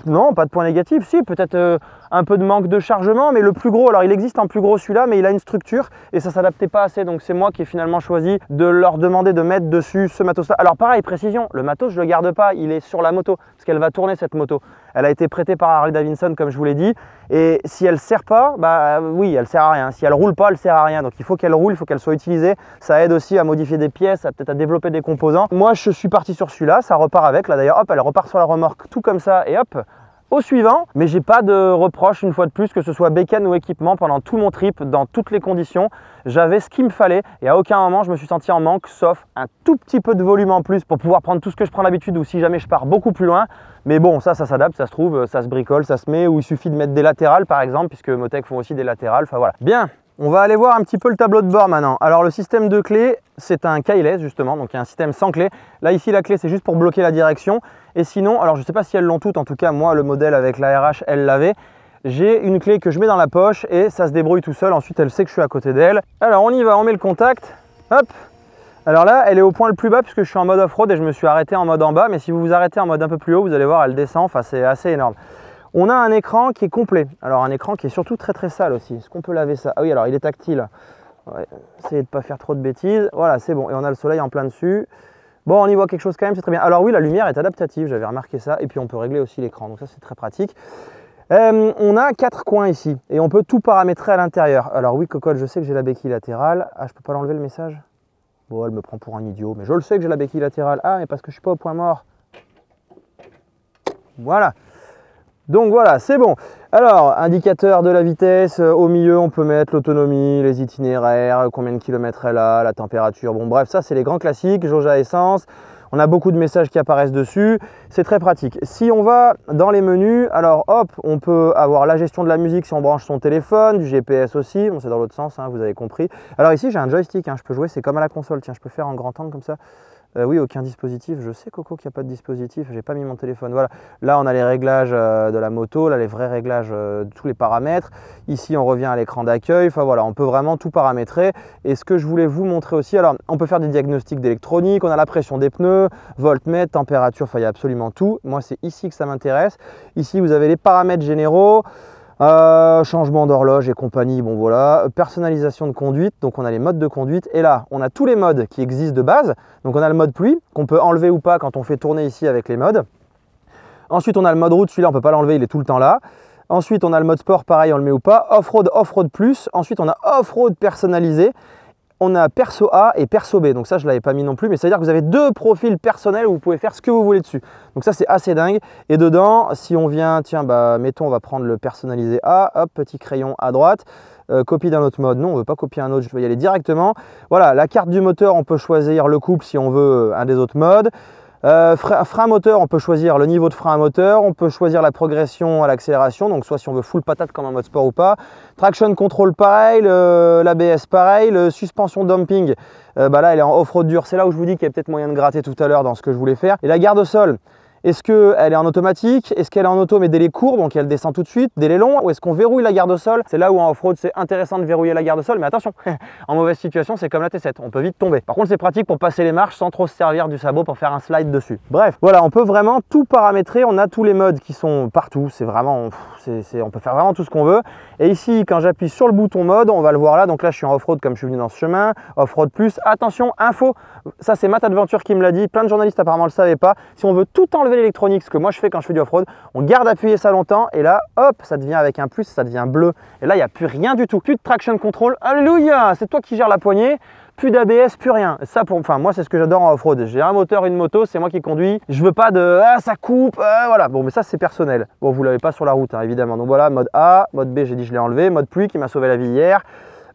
[SPEAKER 1] non, pas de points négatifs. Si, peut-être un peu de manque de chargement, mais le plus gros, alors il existe un plus gros celui-là, mais il a une structure et ça ne s'adaptait pas assez. Donc c'est moi qui ai finalement choisi de leur demander de mettre dessus ce matos-là. Alors pareil, précision, le matos, je ne le garde pas, il est sur la moto, parce qu'elle va tourner cette moto. Elle a été prêtée par Harley Davidson, comme je vous l'ai dit. Et si elle ne sert pas, bah oui, elle ne sert à rien. Si elle ne roule pas, elle ne sert à rien. Donc il faut qu'elle roule, il faut qu'elle soit utilisée. Ça aide aussi à modifier des pièces, peut-être à développer des composants. Moi, je suis parti sur celui-là, ça repart avec. Là d'ailleurs, hop, elle repart sur la remorque, tout comme ça, et hop, au suivant. Mais j'ai pas de reproche, une fois de plus, que ce soit bécane ou équipement. Pendant tout mon trip, dans toutes les conditions, j'avais ce qu'il me fallait et à aucun moment je me suis senti en manque, sauf un tout petit peu de volume en plus pour pouvoir prendre tout ce que je prends d'habitude, ou si jamais je pars beaucoup plus loin. Mais bon, ça s'adapte, ça se trouve, ça se bricole, ça se met, ou il suffit de mettre des latérales par exemple, puisque Motec font aussi des latérales. Enfin voilà. Bien, on va aller voir un petit peu le tableau de bord maintenant. Alors le système de clé, c'est un keyless justement, donc il y a un système sans clé. Là ici la clé c'est juste pour bloquer la direction. Et sinon, alors je ne sais pas si elles l'ont toutes, en tout cas moi le modèle avec la RH elle l'avait. J'ai une clé que je mets dans la poche et ça se débrouille tout seul. Ensuite elle sait que je suis à côté d'elle. Alors on y va, on met le contact, hop. Alors là elle est au point le plus bas puisque je suis en mode off-road et je me suis arrêté en mode en bas. Mais si vous vous arrêtez en mode un peu plus haut, vous allez voir, elle descend, enfin c'est assez énorme. On a un écran qui est complet. Alors un écran qui est surtout très sale aussi. Est-ce qu'on peut laver ça? Ah oui, alors il est tactile. Ouais, essayez de ne pas faire trop de bêtises. Voilà, c'est bon. Et on a le soleil en plein dessus. Bon, on y voit quelque chose quand même, c'est très bien. Alors oui, la lumière est adaptative, j'avais remarqué ça. Et puis on peut régler aussi l'écran, donc ça c'est très pratique. On a 4 coins ici et on peut tout paramétrer à l'intérieur. Alors oui, cocotte, je sais que j'ai la béquille latérale. Ah, je peux pas l'enlever le message? Bon, elle me prend pour un idiot, mais je le sais que j'ai la béquille latérale. Ah, mais parce que je suis pas au point mort. Voilà. Donc voilà, c'est bon. Alors, indicateur de la vitesse, au milieu on peut mettre l'autonomie, les itinéraires, combien de kilomètres elle a, la température. Bon bref, ça c'est les grands classiques, jauge à essence. On a beaucoup de messages qui apparaissent dessus, c'est très pratique. Si on va dans les menus, alors hop, on peut avoir la gestion de la musique si on branche son téléphone, du GPS aussi, bon c'est dans l'autre sens, hein, vous avez compris. Alors ici j'ai un joystick, hein, je peux jouer, c'est comme à la console, tiens je peux faire en grand angle comme ça. Oui, aucun dispositif. Je sais, Coco, qu'il n'y a pas de dispositif. J'ai pas mis mon téléphone. Voilà. Là, on a les réglages de la moto. Là, les vrais réglages de tous les paramètres. Ici, on revient à l'écran d'accueil. Enfin, voilà, on peut vraiment tout paramétrer. Et ce que je voulais vous montrer aussi, alors, on peut faire des diagnostics d'électronique. On a la pression des pneus, voltmètre, température. Enfin, il y a absolument tout. Moi, c'est ici que ça m'intéresse. Ici, vous avez les paramètres généraux. Changement d'horloge et compagnie, bon voilà, personnalisation de conduite, donc on a les modes de conduite et là on a tous les modes qui existent de base. Donc on a le mode pluie qu'on peut enlever ou pas quand on fait tourner ici avec les modes. Ensuite on a le mode route, celui-là on peut pas l'enlever, il est tout le temps là. Ensuite on a le mode sport, pareil on le met ou pas, off-road, off-road plus. Ensuite on a off-road personnalisé. On a perso A et perso B, donc ça je ne l'avais pas mis non plus, mais ça veut dire que vous avez 2 profils personnels où vous pouvez faire ce que vous voulez dessus. Donc ça c'est assez dingue. Et dedans, si on vient, tiens, bah mettons on va prendre le personnalisé A, hop, petit crayon à droite, copie d'un autre mode, non on ne veut pas copier un autre, je vais y aller directement. Voilà, la carte du moteur, on peut choisir le couple si on veut un des autres modes. Frein moteur, on peut choisir le niveau de frein à moteur, on peut choisir la progression à l'accélération, donc soit si on veut full patate comme en mode sport ou pas. Traction control pareil, l'ABS pareil, le suspension dumping, bah là elle est en off-road dur, c'est là où je vous dis qu'il y a peut-être moyen de gratter tout à l'heure dans ce que je voulais faire. Et la garde au sol, est-ce qu'elle est en automatique? Est-ce qu'elle est en auto mais délai court, donc elle descend tout de suite, délai long? Ou est-ce qu'on verrouille la garde au sol? C'est là où en off-road c'est intéressant de verrouiller la garde au sol, mais attention, en mauvaise situation c'est comme la T7, on peut vite tomber. Par contre c'est pratique pour passer les marches sans trop se servir du sabot pour faire un slide dessus. Bref, voilà, on peut vraiment tout paramétrer, on a tous les modes qui sont partout, c'est vraiment, on peut faire vraiment tout ce qu'on veut. Et ici, quand j'appuie sur le bouton mode, on va le voir là, donc là je suis en off-road comme je suis venu dans ce chemin, off-road plus, attention, info, ça c'est Matt Adventure qui me l'a dit, plein de journalistes apparemment ne le savaient pas, si on veut tout enlever l'électronique, ce que moi je fais quand je fais du off-road, on garde appuyé ça longtemps et là hop ça devient avec un plus, ça devient bleu et là il n'y a plus rien du tout, plus de traction control. Alléluia, c'est toi qui gères la poignée, plus d'ABS, plus rien. Ça, enfin, moi, c'est ce que j'adore en off-road. J'ai un moteur, une moto, c'est moi qui conduis. Je veux pas de ah, ça coupe, voilà. Bon, mais ça, c'est personnel. Bon, vous l'avez pas sur la route, hein, évidemment. Donc voilà, mode A, mode B, j'ai dit je l'ai enlevé. Mode pluie qui m'a sauvé la vie hier.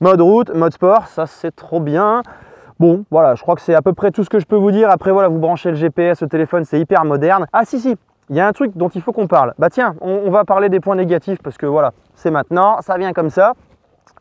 [SPEAKER 1] Mode route, mode sport, ça, c'est trop bien. Bon, voilà, je crois que c'est à peu près tout ce que je peux vous dire. Après, voilà, vous branchez le GPS, le téléphone, c'est hyper moderne. Ah, si. Il y a un truc dont il faut qu'on parle. Bah tiens, on va parler des points négatifs parce que voilà, c'est maintenant, ça vient comme ça.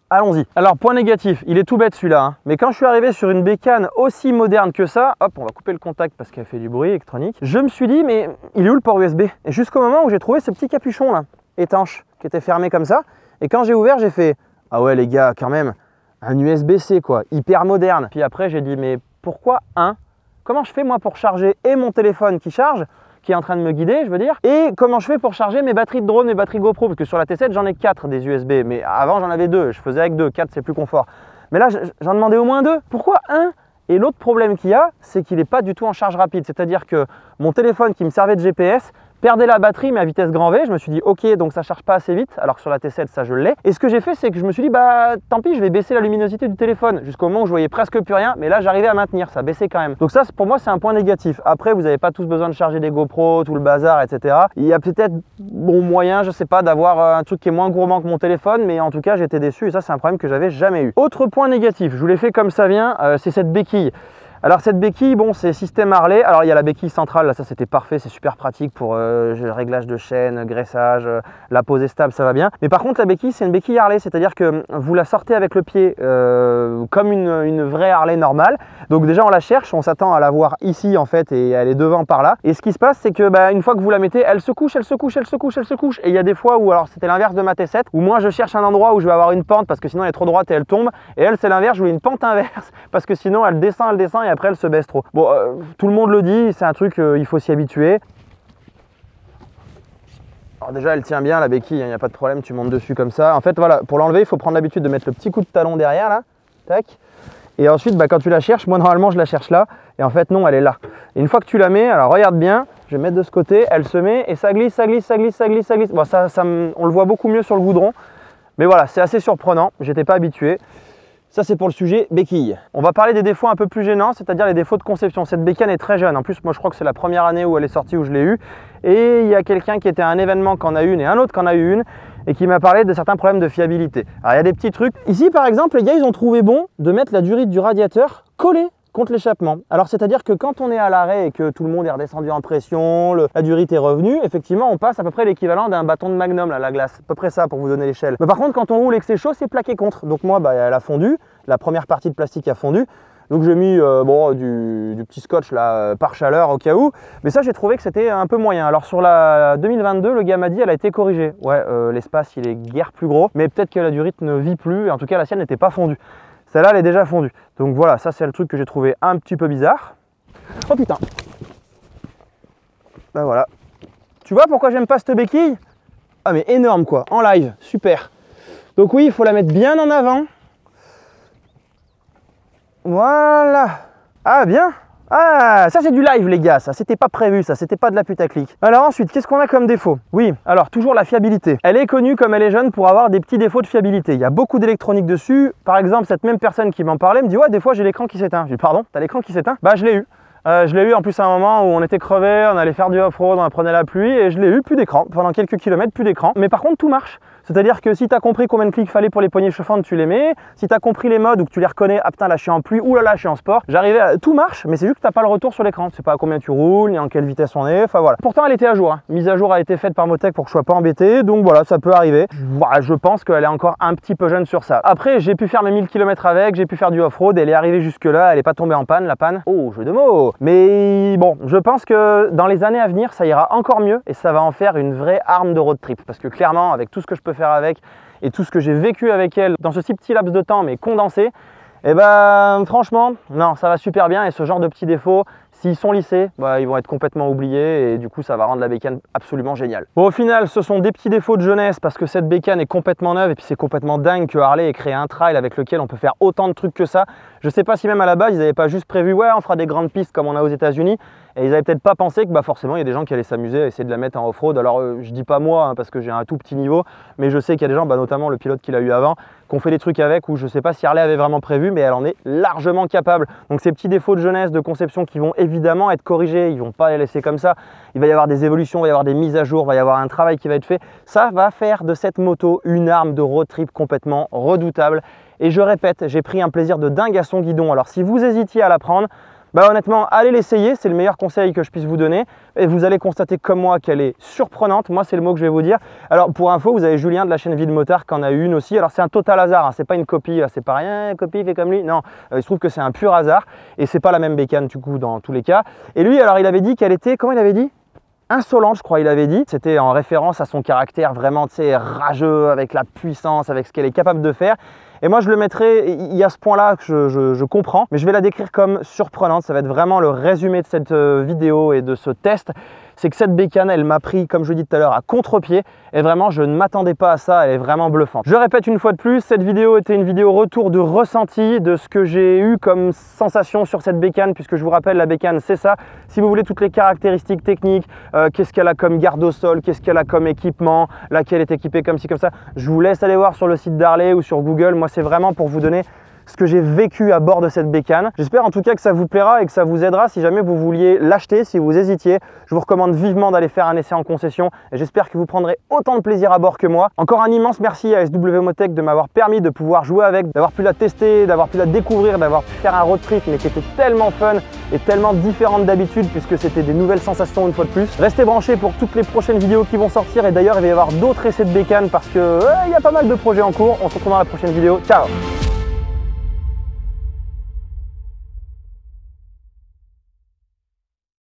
[SPEAKER 1] Allons-y. Alors, point négatif, il est tout bête celui-là, hein. Mais quand je suis arrivé sur une bécane aussi moderne que ça, hop, on va couper le contact parce qu'elle fait du bruit électronique. Je me suis dit, mais il est où le port USB? Et jusqu'au moment où j'ai trouvé ce petit capuchon là, étanche, qui était fermé comme ça. Et quand j'ai ouvert, j'ai fait, ah ouais les gars, quand même, un USB-C quoi, hyper moderne. Puis après, j'ai dit, mais pourquoi un? Comment je fais moi pour charger et mon téléphone qui charge, qui est en train de me guider, je veux dire. Et comment je fais pour charger mes batteries de drone, mes batteries GoPro, parce que sur la T7, j'en ai 4 des USB, mais avant j'en avais 2, je faisais avec 2, 4 c'est plus confort. Mais là, j'en demandais au moins 2. Pourquoi un? Et l'autre problème qu'il y a, c'est qu'il n'est pas du tout en charge rapide. C'est-à-dire que mon téléphone qui me servait de GPS perdait la batterie mais à vitesse grand V. Je me suis dit ok, donc ça charge pas assez vite, alors que sur la T7 ça je l'ai. Et ce que j'ai fait, c'est que je me suis dit bah tant pis, je vais baisser la luminosité du téléphone jusqu'au moment où je voyais presque plus rien, mais là j'arrivais à maintenir, ça baissait quand même. Donc ça pour moi c'est un point négatif. Après vous n'avez pas tous besoin de charger des GoPro, tout le bazar, etc. Il y a peut-être bon moyen, je sais pas, d'avoir un truc qui est moins gourmand que mon téléphone, mais en tout cas j'étais déçu et ça c'est un problème que j'avais jamais eu. Autre point négatif, je vous l'ai fait comme ça vient, c'est cette béquille. Alors cette béquille, bon c'est système Harley, alors il y a la béquille centrale, là ça c'était parfait, c'est super pratique pour le réglage de chaîne, graissage, la pose est stable, ça va bien. Mais par contre la béquille c'est une béquille Harley, c'est-à-dire que vous la sortez avec le pied comme une vraie Harley normale. Donc déjà on la cherche, on s'attend à la voir ici en fait et elle est devant par là. Et ce qui se passe c'est que bah, une fois que vous la mettez, elle se couche, elle se couche, elle se couche, elle se couche. Et il y a des fois où, alors c'était l'inverse de ma T7, où moi je cherche un endroit où je vais avoir une pente parce que sinon elle est trop droite et elle tombe. Et elle c'est l'inverse, je voulais une pente inverse parce que sinon elle descend et après elle se baisse trop. Bon, tout le monde le dit, c'est un truc, il faut s'y habituer. Alors déjà elle tient bien la béquille, il n'y a pas de problème, tu montes dessus comme ça. En fait voilà, pour l'enlever il faut prendre l'habitude de mettre le petit coup de talon derrière là, tac. Et ensuite bah, quand tu la cherches, moi normalement je la cherche là, et en fait non elle est là. Et une fois que tu la mets, alors regarde bien, je vais mettre de ce côté, elle se met et ça glisse, ça glisse, ça glisse, ça glisse, ça glisse. Bon on le voit beaucoup mieux sur le goudron, mais voilà c'est assez surprenant, j'étais pas habitué. Ça c'est pour le sujet béquille. On va parler des défauts un peu plus gênants, c'est-à-dire les défauts de conception. Cette bécane est très jeune, en plus moi je crois que c'est la première année où elle est sortie où je l'ai eue. Et il y a quelqu'un qui était à un événement qui en a une et un autre qui en a eu une et qui m'a parlé de certains problèmes de fiabilité. Alors il y a des petits trucs. Ici par exemple les gars ils ont trouvé bon de mettre la durite du radiateur collée contre l'échappement. Alors c'est-à-dire que quand on est à l'arrêt et que tout le monde est redescendu en pression, la durite est revenue, effectivement on passe à peu près l'équivalent d'un bâton de Magnum là, à la glace, à peu près ça pour vous donner l'échelle. Mais par contre quand on roule et que c'est chaud, c'est plaqué contre. Donc moi bah, elle a fondu, la première partie de plastique a fondu. Donc j'ai mis bon, du petit scotch là par chaleur au cas où. Mais ça j'ai trouvé que c'était un peu moyen. Alors sur la 2022, le gars m'a dit elle a été corrigée. Ouais, l'espace il est guère plus gros, mais peut-être que la durite ne vit plus. Et en tout cas la sienne n'était pas fondue. Celle-là, elle est déjà fondue. Donc voilà, ça c'est le truc que j'ai trouvé un petit peu bizarre. Oh putain! Ben voilà. Tu vois pourquoi j'aime pas cette béquille? Ah mais énorme quoi, en live, super. Donc oui, il faut la mettre bien en avant. Voilà. Ah bien. Ah, ça c'est du live les gars, ça c'était pas prévu, ça c'était pas de la putaclic. Alors ensuite, qu'est-ce qu'on a comme défaut? Oui, alors toujours la fiabilité. Elle est connue comme elle est jeune pour avoir des petits défauts de fiabilité. Il y a beaucoup d'électronique dessus. Par exemple, cette même personne qui m'en parlait me dit ouais, des fois j'ai l'écran qui s'éteint. Je dis pardon, t'as l'écran qui s'éteint? Bah je l'ai eu. Je l'ai eu en plus à un moment où on était crevé, on allait faire du off-road, on prenait la pluie et je l'ai eu, plus d'écran. Pendant quelques kilomètres, plus d'écran. Mais par contre, tout marche. C'est-à-dire que si tu as compris combien de clics fallait pour les poignées chauffantes, tu les mets. Si tu as compris les modes ou que tu les reconnais, ah putain là je suis en pluie, ou là là je suis en sport, j'arrivais à... Tout marche, mais c'est juste que tu n'as pas le retour sur l'écran. Tu sais pas à combien tu roules, ni en quelle vitesse on est, enfin voilà. Pourtant elle était à jour, hein. Mise à jour a été faite par Motec pour que je sois pas embêté, donc voilà, ça peut arriver. Voilà, je pense qu'elle est encore un petit peu jeune sur ça. Après j'ai pu faire mes 1000 km avec, j'ai pu faire du off-road, elle est arrivée jusque là, elle est pas tombée en panne, la panne. Oh, jeu de mots. Mais bon, je pense que dans les années à venir, ça ira encore mieux et ça va en faire une vraie arme de road trip. Parce que clairement, avec tout ce que je peux faire avec, et tout ce que j'ai vécu avec elle dans ce si petit laps de temps mais condensé, et ben franchement non, ça va super bien. Et ce genre de petits défauts, s'ils sont lissés, bah, ils vont être complètement oubliés et du coup ça va rendre la bécane absolument géniale. Bon, au final ce sont des petits défauts de jeunesse parce que cette bécane est complètement neuve et puis c'est complètement dingue que Harley ait créé un trail avec lequel on peut faire autant de trucs que ça. Je sais pas si même à la base ils n'avaient pas juste prévu ouais on fera des grandes pistes comme on a aux États-Unis. Et ils n'avaient peut-être pas pensé que forcément il y a des gens qui allaient s'amuser à essayer de la mettre en off-road. Alors je dis pas moi parce que j'ai un tout petit niveau, mais je sais qu'il y a des gens, notamment le pilote qu'il a eu avant, qui ont fait des trucs avec où je ne sais pas si Harley avait vraiment prévu, mais elle en est largement capable. Donc ces petits défauts de jeunesse, de conception qui vont évidemment être corrigés, ils ne vont pas les laisser comme ça. Il va y avoir des évolutions, il va y avoir des mises à jour, il va y avoir un travail qui va être fait. Ça va faire de cette moto une arme de road trip complètement redoutable. Et je répète, j'ai pris un plaisir de dingue à son guidon. Alors si vous hésitiez à la prendre, honnêtement, allez l'essayer, c'est le meilleur conseil que je puisse vous donner. Et vous allez constater comme moi qu'elle est surprenante. Moi, c'est le mot que je vais vous dire. Alors, pour info, vous avez Julien de la chaîne Ville Motard qui en a eu une aussi. Alors, c'est un total hasard, hein. C'est pas une copie, c'est pas rien, copie fait comme lui. Non, il se trouve que c'est un pur hasard. Et c'est pas la même bécane, du coup, dans tous les cas. Et lui, alors, il avait dit qu'elle était, comment il avait dit ? Insolente, je crois, il avait dit. C'était en référence à son caractère vraiment, rageux, avec la puissance, avec ce qu'elle est capable de faire. Et moi, je le mettrais, il y a ce point-là que je comprends, mais je vais la décrire comme surprenante. Ça va être vraiment le résumé de cette vidéo et de ce test. C'est que cette bécane, elle m'a pris, comme je l'ai dit tout à l'heure, à contre-pied. Et vraiment, je ne m'attendais pas à ça. Elle est vraiment bluffante. Je répète une fois de plus, cette vidéo était une vidéo retour de ressenti de ce que j'ai eu comme sensation sur cette bécane, puisque je vous rappelle, la bécane, c'est ça. Si vous voulez toutes les caractéristiques techniques, qu'est-ce qu'elle a comme garde au sol, qu'est-ce qu'elle a comme équipement, laquelle est équipée comme ci, comme ça, je vous laisse aller voir sur le site d'Harley ou sur Google. Moi, c'est vraiment pour vous donner ce que j'ai vécu à bord de cette bécane. J'espère en tout cas que ça vous plaira et que ça vous aidera si jamais vous vouliez l'acheter, si vous hésitiez. Je vous recommande vivement d'aller faire un essai en concession et j'espère que vous prendrez autant de plaisir à bord que moi. Encore un immense merci à SW Motech de m'avoir permis de pouvoir jouer avec, d'avoir pu la tester, d'avoir pu la découvrir, d'avoir pu faire un road trip mais qui était tellement fun et tellement différente d'habitude puisque c'était des nouvelles sensations une fois de plus. Restez branchés pour toutes les prochaines vidéos qui vont sortir et d'ailleurs il va y avoir d'autres essais de bécane parce que il y a pas mal de projets en cours. On se retrouve dans la prochaine vidéo. Ciao!